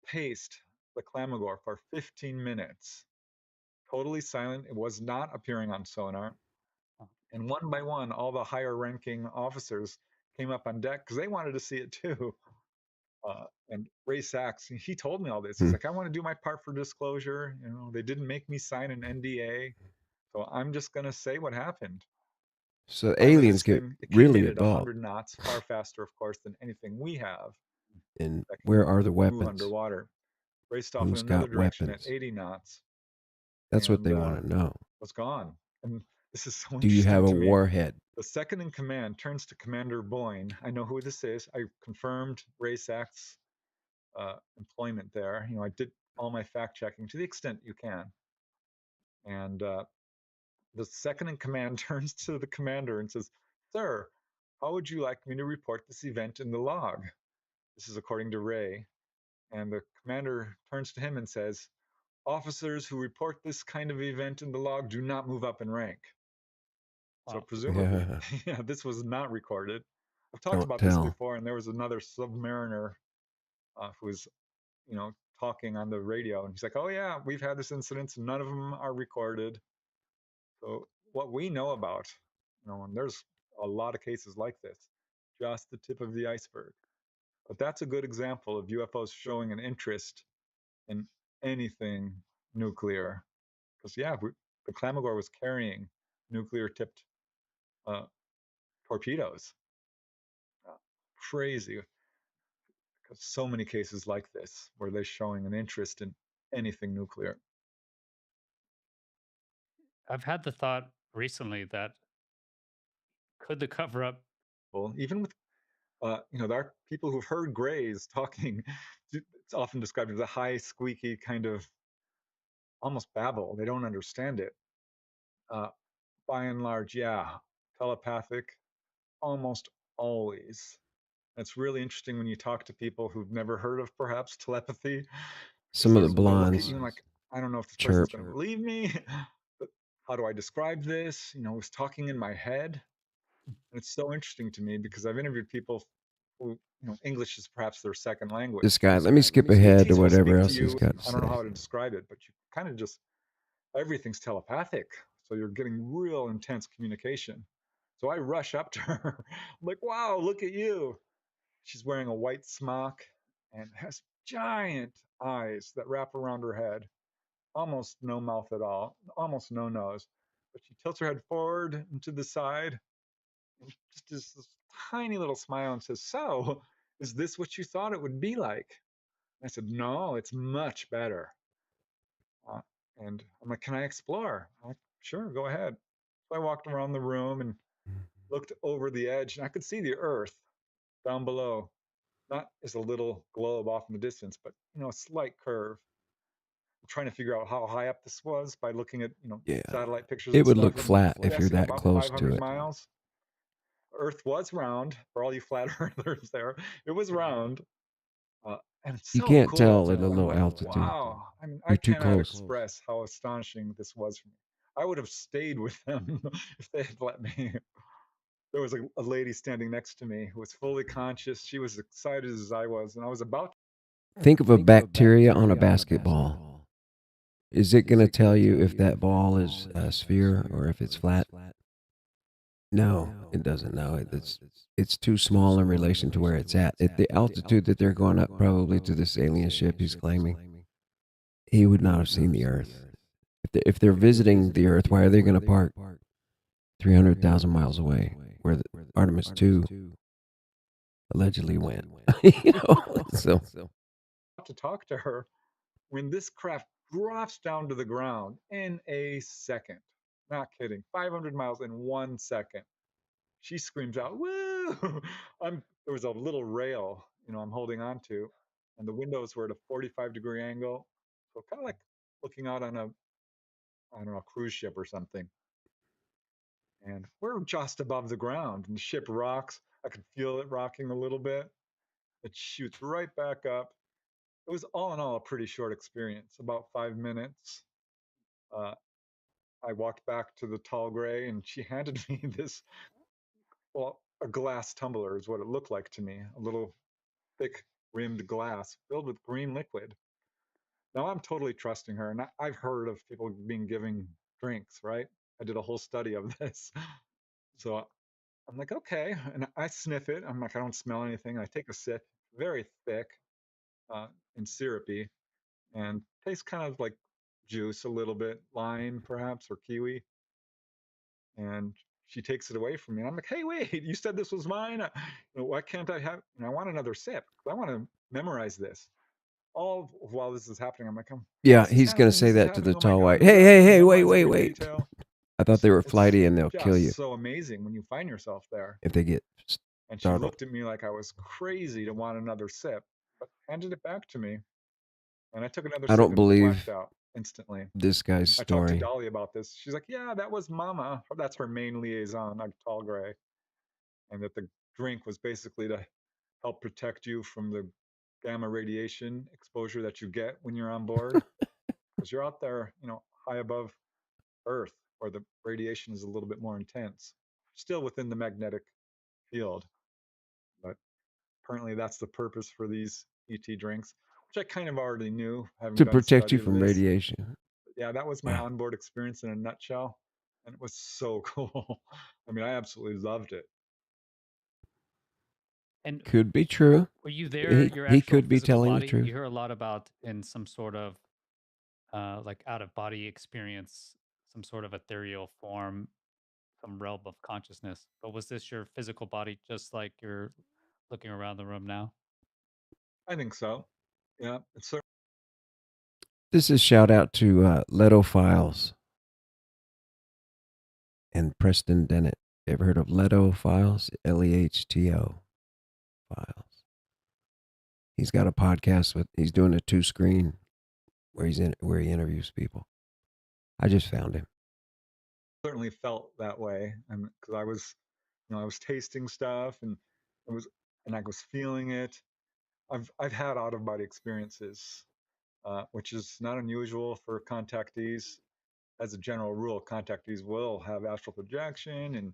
paced the Clamagore for 15 minutes, totally silent. It was not appearing on sonar. And one by one, all the higher ranking officers came up on deck because they wanted to see it too. And Ray Sachs, he told me all this. He's like, I want to do my part for disclosure. They didn't make me sign an NDA, so I'm just going to say what happened. So Finally, aliens this get thing, it came really in at involved. 100 knots, far faster, of course, than anything we have. And where are the Move weapons? underwater. Raced off Who's in another got direction weapons? at 80 knots. That's what they want to know. Was gone. And this is so Do you have a interesting to me. warhead? The second in command turns to Commander Boyne. I know who this is. I confirmed Ray Sachs' employment there. I did all my fact checking to the extent you can. And the second in command turns to the commander and says, "Sir, how would you like me to report this event in the log?" This is according to Ray. And the commander turns to him and says, "Officers who report this kind of event in the log do not move up in rank." So presumably, yeah, this was not recorded. I've talked about this before, and there was another submariner who was, talking on the radio, and he's like, "Oh yeah, we've had this incident, and none of them are recorded." So what we know about, and there's a lot of cases like this, just the tip of the iceberg. But that's a good example of UFOs showing an interest in anything nuclear. Because the Clamagore was carrying nuclear-tipped torpedoes. Crazy. Because so many cases like this where they're showing an interest in anything nuclear. I've had the thought recently that could the cover up, Well, even with there are people who've heard grays talking. It's often described as a high, squeaky kind of almost babble. They don't understand it. By and large, yeah, telepathic, almost always. It's really interesting when you talk to people who've never heard of perhaps telepathy. Some of the They'll look at blondes you like, I don't know if this person's going to believe me, but how do I describe this? It was talking in my head. And it's so interesting to me because I've interviewed people who, English is perhaps their second language. This guy, let me skip ahead to whatever else he's got to say. I don't know how to describe it, but you kind of just, everything's telepathic. So you're getting real intense communication. So I rush up to her. I'm like, wow, look at you. She's wearing a white smock and has giant eyes that wrap around her head. Almost no mouth at all, almost no nose. But she tilts her head forward and to the side. just this tiny little smile and says, "So, is this what you thought it would be like?" I said, "No, it's much better." Uh, and I'm like, "Can I explore?" I'm like, "Sure, go ahead." So I walked around the room and looked over the edge, and I could see the Earth down below, not as a little globe off in the distance, but a slight curve. I'm trying to figure out how high up this was by looking at Yeah. satellite pictures It and would stuff. look flat if you're Guessing that about close to 500 it. miles. Earth was round for all you flat earthers there. It was round. And it's You so can't cool. tell at a I'm low like, altitude. wow. I mean, I You're too cannot close. express how astonishing this was for me. I would have stayed with them if they had let me. There was a lady standing next to me who was fully conscious. She was excited as I was, and I was about Think of a bacteria on a basketball. Is it going to tell you if that ball is a sphere or if it's flat? No, it doesn't know. It's too small in relation to where it's at the altitude that they're going up, probably to this alien ship he's claiming. He would not have seen the Earth. If they're visiting the Earth, why are they going to park 300,000 miles away, where the Artemis 2 allegedly went? So to talk to her when this craft drops down to the ground in a second. Not kidding. 500 miles in 1 second. She screams out, "Woo!" There was a little rail, I'm holding on to, and the windows were at a 45-degree angle. So kind of like looking out on I don't know, a cruise ship or something. And we're just above the ground, and the ship rocks. I could feel it rocking a little bit. It shoots right back up. It was all in all a pretty short experience, about 5 minutes. Uh, I walked back to the tall gray, and she handed me this, well, a glass tumbler is what it looked like to me, a little thick rimmed glass filled with green liquid. Now I'm totally trusting her, and I've heard of people being giving drinks, right? I did a whole study of this. So I'm like, okay. And I sniff it. I'm like, I don't smell anything. I take a sip, very thick and syrupy, and tastes kind of like juice a little bit, lime perhaps, or kiwi. And she takes it away from me. And I'm like, hey, wait, you said this was mine. Why can't I have, I want another sip. I want to memorize this. All while this is happening, I'm like, yeah, this is he's going to happening. say This is that to the happening. Oh my tall God, white. I'm gonna Hey, wait, memorize every detail. I thought they were It's flighty and they'll kill you just so amazing when you find yourself there. if they get And she startled. looked at me like I was crazy to want another sip, but handed it back to me. And I took another I sip don't and believe blacked out instantly. this guy's I talked to story. Dolly about this. She's like, yeah, that was Mama. That's her main liaison, like tall gray. And that the drink was basically to help protect you from the gamma radiation exposure that you get when you're on board. Because you're out there, high above Earth, where the radiation is a little bit more intense, still within the magnetic field. But apparently that's the purpose for these ET drinks, which I kind of already knew, having To done a protect study you of from this. radiation. Yeah, that was my Wow. onboard experience in a nutshell. And it was so cool. I mean, I absolutely loved it. And Could be true. were you there? Your He actual could be physical telling the body? truth. You hear a lot about in some sort of like out of body experience, some sort of ethereal form, some realm of consciousness. But was this your physical body, just like you're looking around the room now? I think so. Yeah, it's certainly. This is shout out to Leto Files and Preston Dennett. Ever heard of Leto Files? Lehto Files. He's got a podcast he's doing a 2-screen where he interviews people. I just found him. Certainly felt that way, and because I was tasting stuff, and I was feeling it. I've had out of body experiences, which is not unusual for contactees. As a general rule, contactees will have astral projection and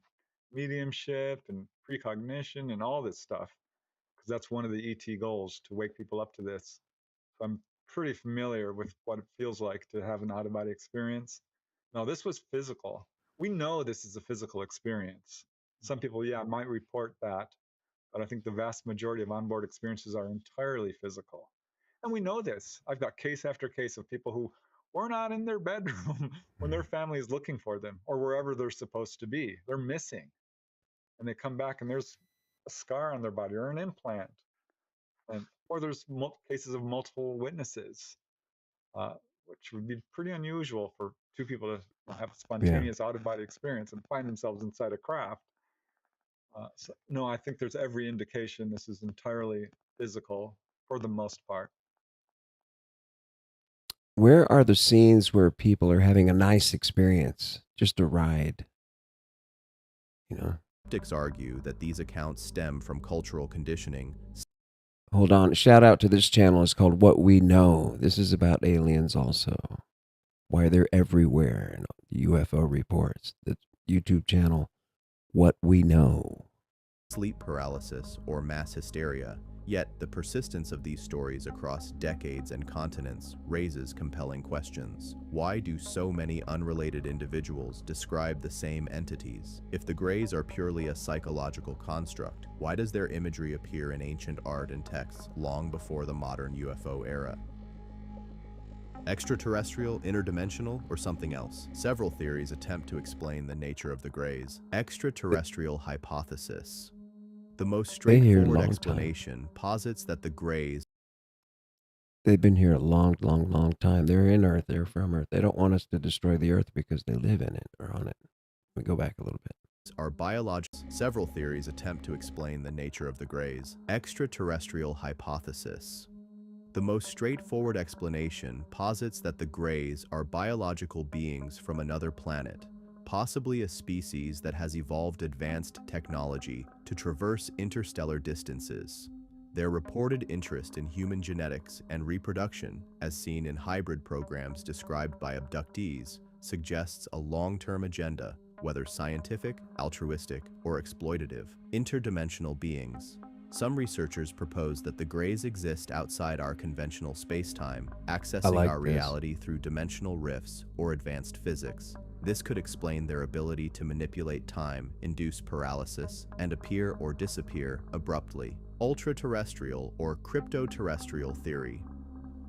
mediumship and precognition and all this stuff, because that's one of the ET goals, to wake people up to this. So I'm pretty familiar with what it feels like to have an out of body experience. No, this was physical. We know this is a physical experience. Some people, yeah, might report that, but I think the vast majority of onboard experiences are entirely physical. And we know this. I've got case after case of people who were not in their bedroom when their family is looking for them, or wherever they're supposed to be. They're missing. and they come back and there's a scar on their body or an implant, or there's cases of multiple witnesses, which would be pretty unusual for two people to have a spontaneous out-of-body experience and find themselves inside a craft. So, no, I think there's every indication this is entirely physical for the most part. Where are the scenes where people are having a nice experience, just a ride? You know. Skeptics argue that these accounts stem from cultural conditioning. Hold on. Shout out to this channel. It's called What We Know. This is about aliens also. Why they're everywhere. And UFO reports. The YouTube channel, What We Know. Sleep paralysis or mass hysteria. Yet the persistence of these stories across decades and continents raises compelling questions. Why do so many unrelated individuals describe the same entities? If the Greys are purely a psychological construct, why does their imagery appear in ancient art and texts long before the modern UFO era? Extraterrestrial, interdimensional, or something else? Several theories attempt to explain the nature of the Greys. Extraterrestrial hypothesis. The most straightforward explanation posits that the Greys... They've been here a long, long, long time. They're in Earth. They're from Earth. They don't want us to destroy the Earth because they live in it or on it. Let me go back a little bit. Are biological. Several theories attempt to explain the nature of the Greys. Extraterrestrial hypothesis. The most straightforward explanation posits that the Greys are biological beings from another planet, possibly a species that has evolved advanced technology to traverse interstellar distances. Their reported interest in human genetics and reproduction, as seen in hybrid programs described by abductees, suggests a long-term agenda, whether scientific, altruistic, or exploitative. Interdimensional beings. Some researchers propose that the Greys exist outside our conventional space-time, accessing our reality through dimensional rifts or advanced physics. This could explain their ability to manipulate time, induce paralysis, and appear or disappear abruptly. Ultra-terrestrial or crypto-terrestrial theory.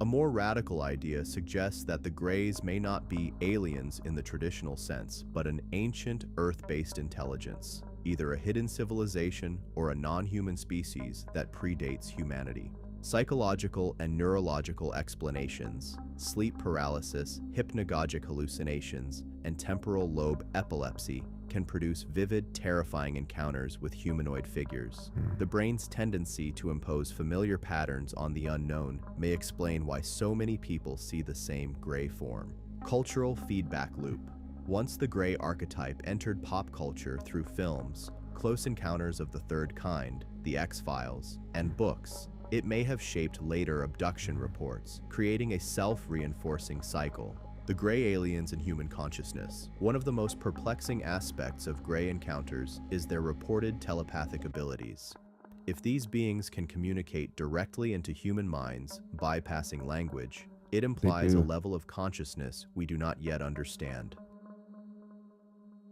A more radical idea suggests that the Greys may not be aliens in the traditional sense, but an ancient Earth-based intelligence, either a hidden civilization or a non-human species that predates humanity. Psychological and neurological explanations, sleep paralysis, hypnagogic hallucinations, and temporal lobe epilepsy can produce vivid, terrifying encounters with humanoid figures. The brain's tendency to impose familiar patterns on the unknown may explain why so many people see the same Grey form. Cultural feedback loop. Once the Grey archetype entered pop culture through films, Close Encounters of the Third Kind, The X-Files, and books, it may have shaped later abduction reports, creating a self-reinforcing cycle. The Grey aliens in human consciousness. One of the most perplexing aspects of Grey encounters is their reported telepathic abilities. If these beings can communicate directly into human minds, bypassing language, it implies a level of consciousness we do not yet understand.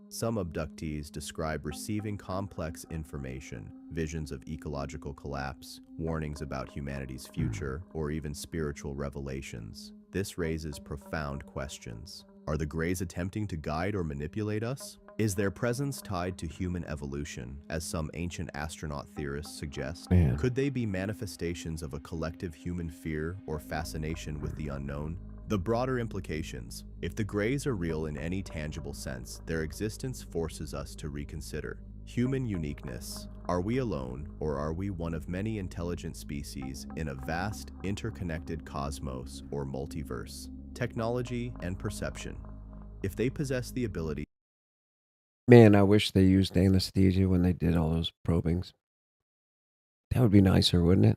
Some abductees describe receiving complex information, visions of ecological collapse, warnings about humanity's future, or even spiritual revelations. This raises profound questions. Are the Greys attempting to guide or manipulate us? Is their presence tied to human evolution, as some ancient astronaut theorists suggest? Could they be manifestations of a collective human fear or fascination with the unknown? The broader implications. If the Greys are real in any tangible sense, their existence forces us to reconsider human uniqueness. Are we alone, or are we one of many intelligent species in a vast, interconnected cosmos or multiverse? Technology and perception. If they possess the ability... Man, I wish they used anesthesia when they did all those probings. That would be nicer, wouldn't it?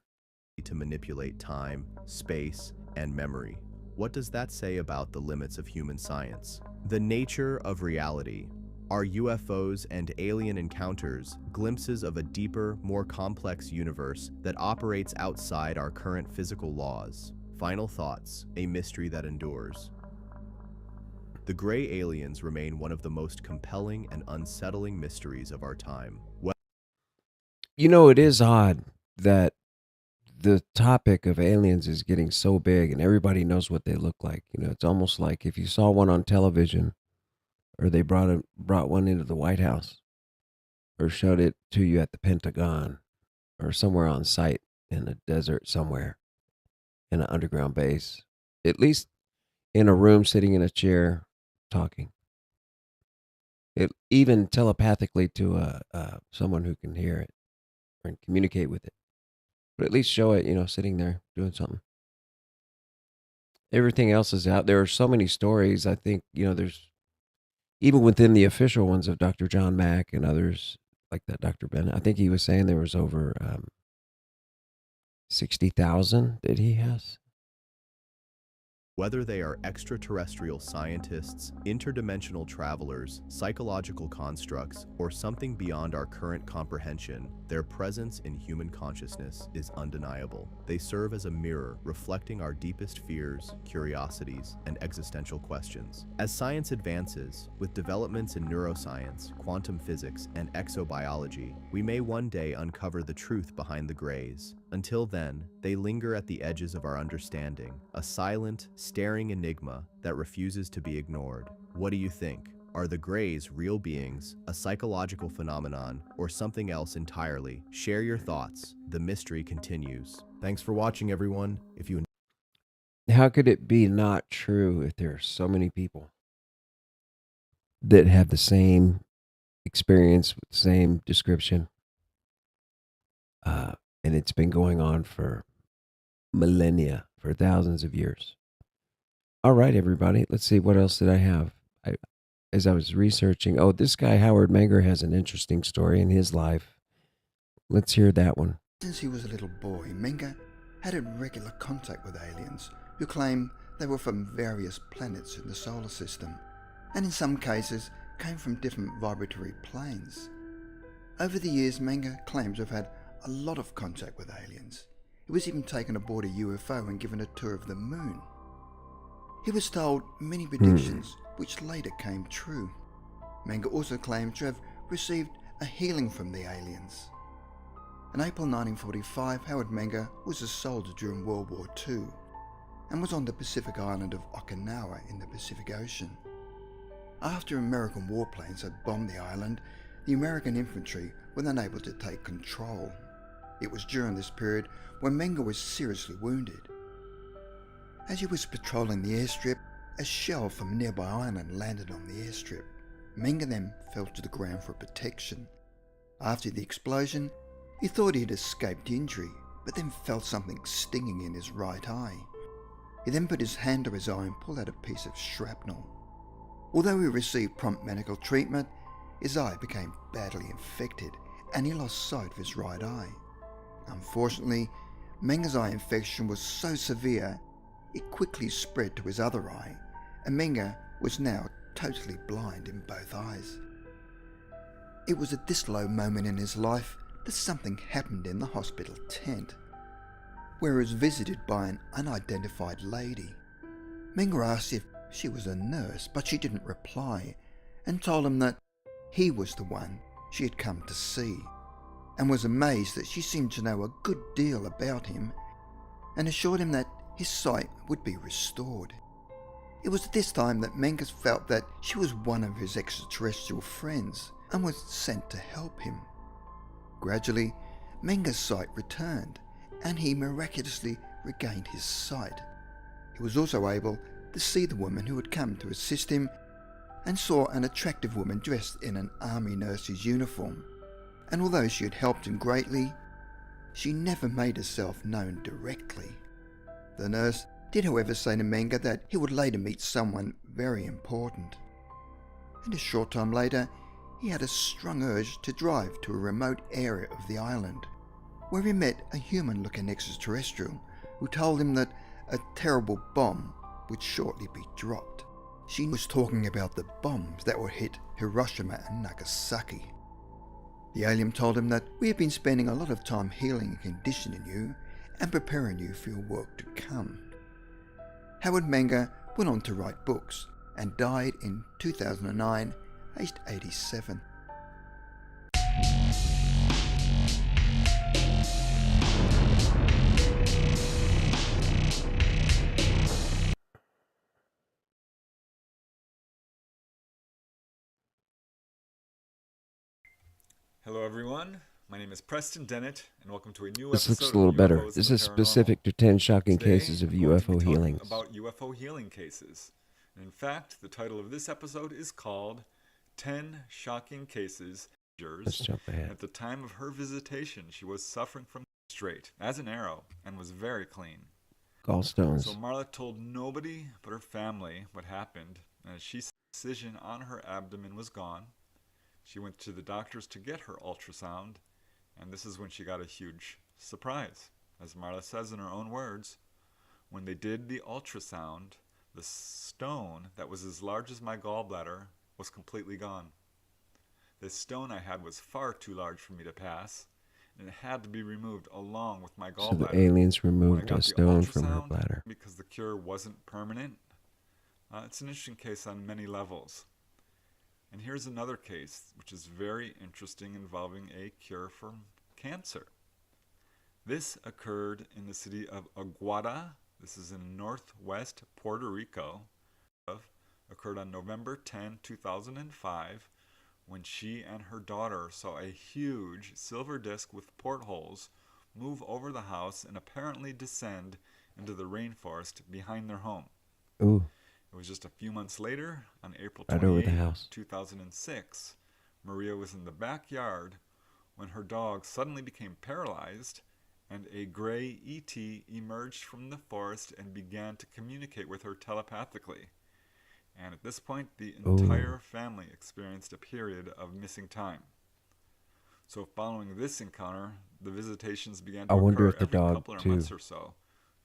...to manipulate time, space, and memory. What does that say about the limits of human science? The nature of reality. Are UFOs and alien encounters glimpses of a deeper, more complex universe that operates outside our current physical laws? Final thoughts, a mystery that endures. The Grey aliens remain one of the most compelling and unsettling mysteries of our time. You know, it is odd that the topic of aliens is getting so big and everybody knows what they look like. You know, it's almost like if you saw one on television or they brought one into the White House or showed it to you at the Pentagon or somewhere on site in a desert somewhere in an underground base, at least in a room sitting in a chair talking. It even telepathically to someone who can hear it and communicate with it. But at least show it, sitting there doing something. Everything else is out. There are so many stories. I think, there's even within the official ones of Dr. John Mack and others like that, Dr. Bennett. I think he was saying there was over 60,000 that he has. Whether they are extraterrestrial scientists, interdimensional travelers, psychological constructs, or something beyond our current comprehension, their presence in human consciousness is undeniable. They serve as a mirror reflecting our deepest fears, curiosities, and existential questions. As science advances, with developments in neuroscience, quantum physics, and exobiology, we may one day uncover the truth behind the grays. Until then, they linger at the edges of our understanding, a silent, staring enigma that refuses to be ignored. What do you think? Are the Greys real beings, a psychological phenomenon, or something else entirely? Share your thoughts. The mystery continues. Thanks for watching, everyone. How could it be not true if there are so many people that have the same experience, same description? And it's been going on for millennia, for thousands of years. All right, everybody. Let's see. What else did I have? As I was researching, this guy, Howard Menger, has an interesting story in his life. Let's hear that one. Since he was a little boy, Menger had a regular contact with aliens who claimed they were from various planets in the solar system, and in some cases came from different vibratory planes. Over the years, Menger claims to have had a lot of contact with aliens. He was even taken aboard a UFO and given a tour of the moon. He was told many predictions which later came true. Menger also claimed to have received a healing from the aliens. In April 1945, Howard Menger was a soldier during World War II and was on the Pacific island of Okinawa in the Pacific Ocean. After American warplanes had bombed the island, the American infantry were unable to take control. It was during this period when Menger was seriously wounded. As he was patrolling the airstrip, a shell from a nearby island landed on the airstrip. Menger then fell to the ground for protection. After the explosion, he thought he had escaped injury, but then felt something stinging in his right eye. He then put his hand to his eye and pulled out a piece of shrapnel. Although he received prompt medical treatment, his eye became badly infected and he lost sight of his right eye. Unfortunately, Menger's eye infection was so severe it quickly spread to his other eye, and Menger was now totally blind in both eyes. It was at this low moment in his life that something happened in the hospital tent, where he was visited by an unidentified lady. Menger asked if she was a nurse, but she didn't reply, and told him that he was the one she had come to see, and was amazed that she seemed to know a good deal about him, and assured him that his sight would be restored. It was at this time that Menger felt that she was one of his extraterrestrial friends and was sent to help him. Gradually, Menger's sight returned and he miraculously regained his sight. He was also able to see the woman who had come to assist him and saw an attractive woman dressed in an army nurse's uniform. And although she had helped him greatly, she never made herself known directly. The nurse did, however, say to Menger that he would later meet someone very important. And a short time later, he had a strong urge to drive to a remote area of the island, where he met a human-looking extraterrestrial who told him that a terrible bomb would shortly be dropped. She was talking about the bombs that would hit Hiroshima and Nagasaki. The alien told him that we have been spending a lot of time healing and conditioning you and preparing you for your work to come. Howard Menger went on to write books and died in 2009, aged 87. Hello, everyone. My name is Preston Dennett, and welcome to a new This episode looks a little of better. UFOs This and is the specific Paranormal. to 10 shocking Today, cases of I'm going to be UFO talking healings. about UFO healing cases. And in fact, the title of this episode is called 10 Shocking Cases. Let's jump ahead. At the time of her visitation, she was suffering from straight as an arrow and was very clean. Gallstones. So Marla told nobody but her family what happened, and as she said, the incision on her abdomen was gone. She went to the doctors to get her ultrasound, and this is when she got a huge surprise. As Marla says in her own words, when they did the ultrasound, the stone that was as large as my gallbladder was completely gone. This stone I had was far too large for me to pass, and it had to be removed along with my gallbladder. So the aliens When I removed got a the stone from her ultrasound, bladder. because the cure wasn't permanent, it's an interesting case on many levels. And here's another case which is very interesting involving a cure for cancer. This occurred in the city of Aguada. This is in northwest Puerto Rico. Occurred on November 10, 2005, when she and her daughter saw a huge silver disc with portholes move over the house and apparently descend into the rainforest behind their home. Ooh. It was just a few months later, on April Right over the 28, house. 2006, Maria was in the backyard when her dog suddenly became paralyzed and a gray ET emerged from the forest and began to communicate with her telepathically. And at this point, the entire family experienced a period of missing time. So following this encounter, the visitations began to wonder occur if the every dog, couple of too, months or so,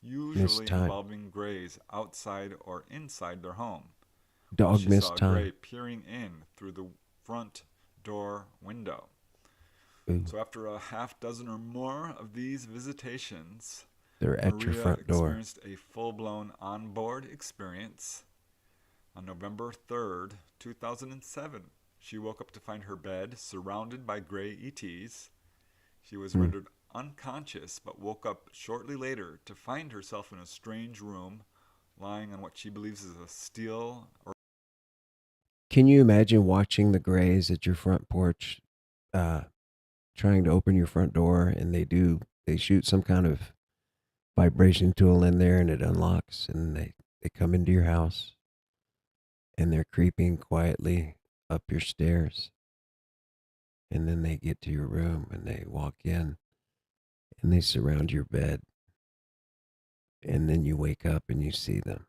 usually time. involving grays outside or inside their home. Dog She missed saw a time. gray peering in through the front door window. Ooh. So after a half dozen or more of these visitations, They're at your Maria front door. experienced a full-blown on-board experience. On November 3rd, 2007, she woke up to find her bed surrounded by gray ETs. She was rendered unconscious, but woke up shortly later to find herself in a strange room, lying on what she believes is a steel or Can you imagine watching the grays at your front porch, trying to open your front door, and they shoot some kind of vibration tool in there, and it unlocks, and they come into your house, and they're creeping quietly up your stairs, and then they get to your room, and they walk in, and they surround your bed, and then you wake up and you see them.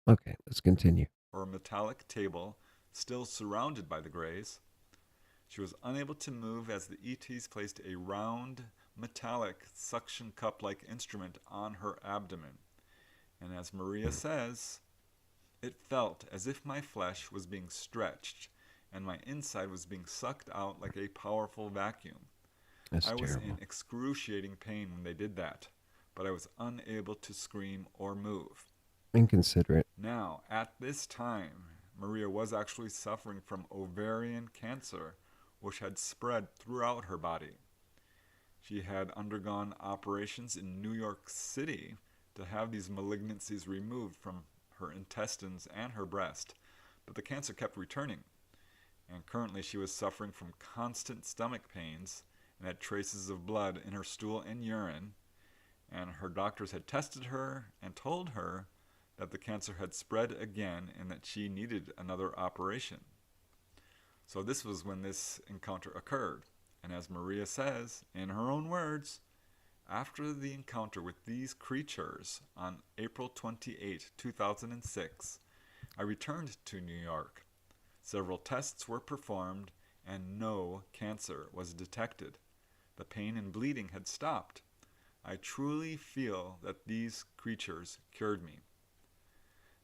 Okay, let's continue. or a metallic table, still surrounded by the grays. She was unable to move as the ETs placed a round, metallic, suction cup-like instrument on her abdomen. And as Maria says, it felt as if my flesh was being stretched and my inside was being sucked out like a powerful vacuum. That's I was terrible. in excruciating pain when they did that, but I was unable to scream or move. Inconsiderate. Now, at this time, Maria was actually suffering from ovarian cancer, which had spread throughout her body. She had undergone operations in New York City to have these malignancies removed from her intestines and her breast, but the cancer kept returning. And currently she was suffering from constant stomach pains and had traces of blood in her stool and urine, and her doctors had tested her and told her that the cancer had spread again and that she needed another operation. So this was when this encounter occurred. And as Maria says, in her own words, after the encounter with these creatures on April 28, 2006, I returned to New York. Several tests were performed and no cancer was detected. The pain and bleeding had stopped. I truly feel that these creatures cured me.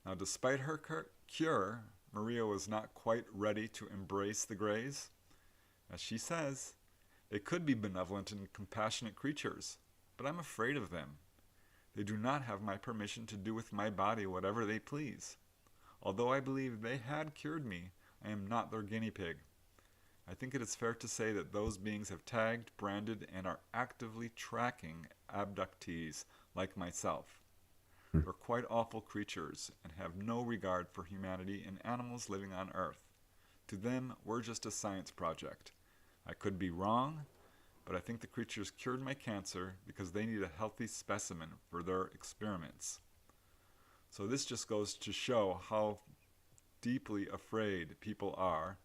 Now, despite her cure, Maria was not quite ready to embrace the Greys. As she says, they could be benevolent and compassionate creatures, but I'm afraid of them. They do not have my permission to do with my body whatever they please. Although I believe they had cured me, I am not their guinea pig. I think it is fair to say that those beings have tagged, branded, and are actively tracking abductees like myself. They're quite awful creatures and have no regard for humanity and animals living on Earth. To them, we're just a science project. I could be wrong, but I think the creatures cured my cancer because they need a healthy specimen for their experiments. So this just goes to show how deeply afraid people are.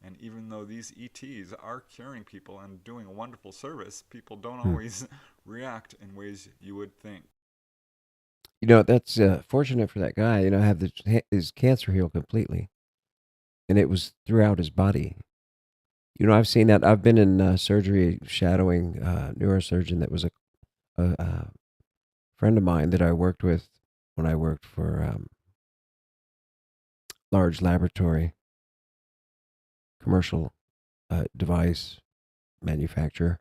And even though these ETs are curing people and doing a wonderful service, people don't always react in ways you would think. That's fortunate for that guy. Have his cancer healed completely, and it was throughout his body. I've seen that. I've been in surgery shadowing a neurosurgeon that was a friend of mine that I worked with when I worked for large laboratory commercial device manufacturer.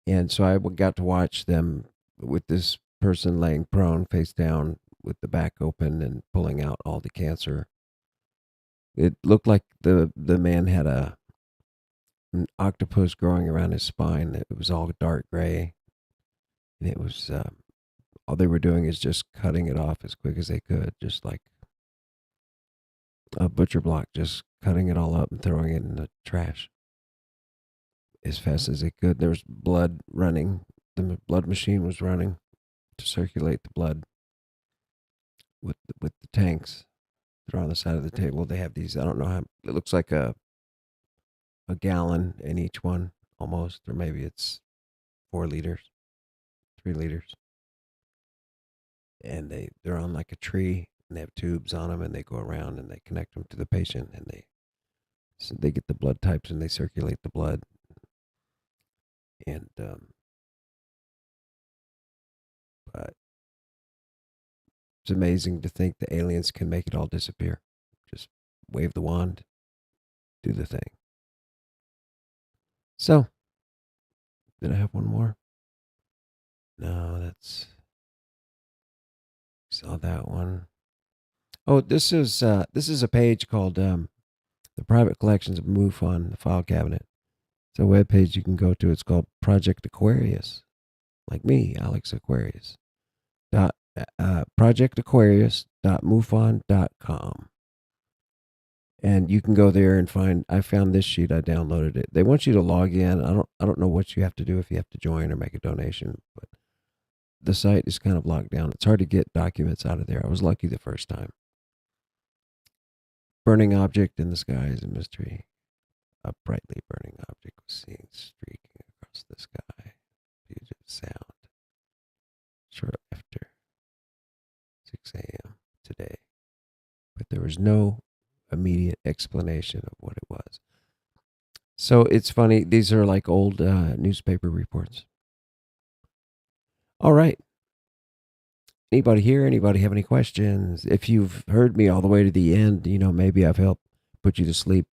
And so I got to watch them with this person laying prone, face down, with the back open and pulling out all the cancer. It looked like the man had an octopus growing around his spine. It was all dark gray. And it was, all they were doing is just cutting it off as quick as they could, just like a butcher block, just cutting it all up and throwing it in the trash as fast as they could. There was blood running. The blood machine was running to circulate the blood with the tanks. They're on the side of the table. They have these, I don't know how, it looks like a gallon in each one almost, or maybe it's 4 liters, 3 liters. And they're on like a tree, and they have tubes on them, and they go around and they connect them to the patient, and they get the blood types and they circulate the blood. And but it's amazing to think the aliens can make it all disappear. Just wave the wand, do the thing. So, did I have one more? No, saw that one. Oh, this is a page called the Private Collections of MUFON, the file cabinet. It's a web page you can go to. It's called Project Aquarius, like me, Alex Aquarius. projectaquarius.mufon.com. And you can go there and I found this sheet. I downloaded it. They want you to log in. I don't know what you have to do if you have to join or make a donation, but the site is kind of locked down. It's hard to get documents out of there. I was lucky the first time. Burning object in the sky is a mystery. A brightly burning object was seen streaking across the sky. Fugitive sound. Shortly after 6 a.m. today. But there was no immediate explanation of what it was. So it's funny. These are like old newspaper reports. All right. Anybody here? Anybody have any questions? If you've heard me all the way to the end, maybe I've helped put you to sleep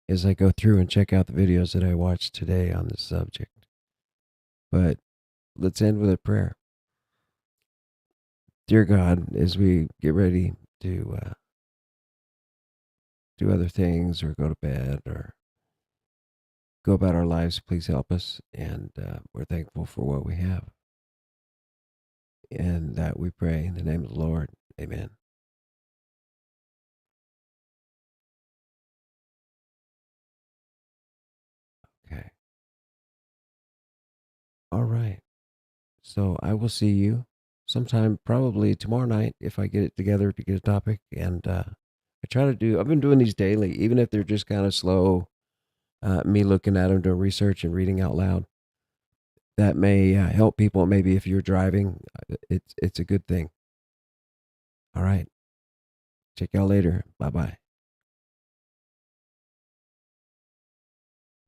as I go through and check out the videos that I watched today on this subject. But let's end with a prayer. Dear God, as we get ready to do other things or go to bed or go about our lives, please help us. And we're thankful for what we have. And that we pray in the name of the Lord. Amen. Okay. All right. So I will see you sometime, probably tomorrow night, if I get it together to get a topic. And I've been doing these daily, even if they're just kind of slow, me looking at them, doing research and reading out loud. That may help people. Maybe if you're driving, it's a good thing. All right. Check y'all later. Bye-bye.